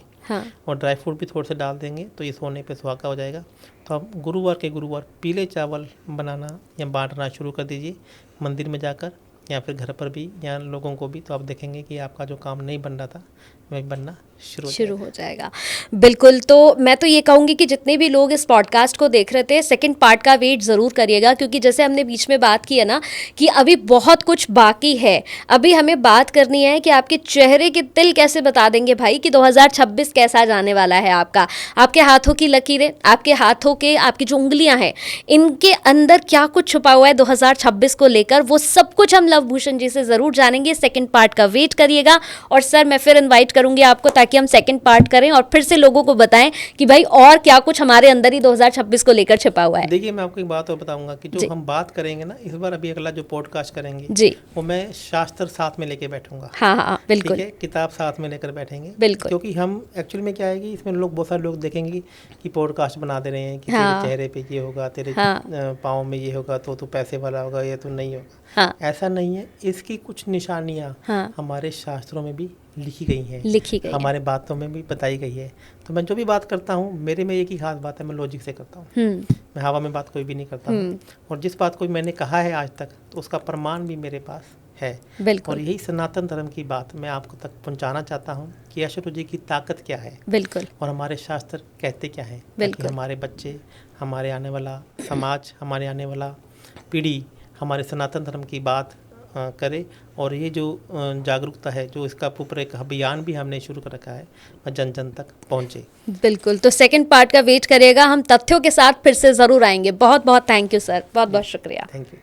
और ड्राई फ्रूट भी थोड़े से डाल देंगे तो ये सोने पे सुहागा हो जाएगा। तो आप गुरुवार के गुरुवार पीले चावल बनाना या बांटना शुरू कर दीजिए, मंदिर में जाकर या फिर घर पर भी, या लोगों को भी। तो आप देखेंगे कि आपका जो काम नहीं बन रहा था वह बनना शुरू हो जाएगा। बिल्कुल। तो मैं तो ये कहूँगी कि जितने भी लोग इस पॉडकास्ट को देख रहे थे, सेकंड पार्ट का वेट ज़रूर करिएगा, क्योंकि जैसे हमने बीच में बात की है ना कि अभी बहुत कुछ बाकी है। अभी हमें बात करनी है कि आपके चेहरे के तिल कैसे बता देंगे भाई कि 2026 कैसा जाने वाला है आपका। आपके हाथों की लकीरें, आपके हाथों के, आपकी जो उंगलियां हैं, इनके अंदर क्या कुछ छुपा हुआ है 2026 को लेकर, वो सब कुछ हम लव भूषण जी से ज़रूर जानेंगे। सेकेंड पार्ट का वेट करिएगा। और सर मैं फिर इन्वाइट करूंगी आपको ताकि हम सेकंड पार्ट करें और फिर से लोगों को बताएं कि भाई और क्या कुछ हमारे अंदर ही 2026 को लेकर छिपा हुआ है। देखिए मैं आपको एक बात और बताऊंगा कि जो हम बात करेंगे ना इस बार, अभी अगला जो पॉडकास्ट करेंगे जी, वो मैं शास्त्र साथ में लेके बैठूंगा। हाँ बिल्कुल, ठीक है, किताब साथ में लेकर बैठेंगे बिल्कुल, क्योंकि हम एक्चुअली में क्या है कि इसमें लोग, बहुत सारे लोग देखेंगे कि पॉडकास्ट बना दे रहे हैं कि तेरे चेहरे पे ये होगा, तेरे पाँव में ये होगा तो तू पैसे वाला होगा या तू नहीं होगा। ऐसा नहीं है, इसकी कुछ निशानियाँ हमारे शास्त्रों में भी लिखी गई हैं, हमारे बातों में भी बताई गई है। तो मैं जो भी बात करता हूँ, मेरे में एक ही खास बात है, मैं लॉजिक से करता हूँ। मैं हवा में बात कोई भी नहीं करता हूँ। और जिस बात को मैंने कहा है आज तक, तो उसका प्रमाण भी मेरे पास है। और यही सनातन धर्म की बात मैं आपको तक पहुँचाना चाहता हूँ कि अष्टभुज जी की ताकत क्या है, बिल्कुल, और हमारे शास्त्र कहते क्या है, ताकि हमारे बच्चे, हमारे आने वाला समाज, हमारे आने वाला पीढ़ी हमारे सनातन धर्म की बात करे और ये जो जागरूकता है, जो इसका ऊपर एक अभियान भी हमने शुरू कर रखा है, वह जन जन तक पहुँचे। बिल्कुल, तो सेकंड पार्ट का वेट करिएगा, हम तथ्यों के साथ फिर से ज़रूर आएंगे। बहुत बहुत थैंक यू सर, बहुत बहुत शुक्रिया। Thank you.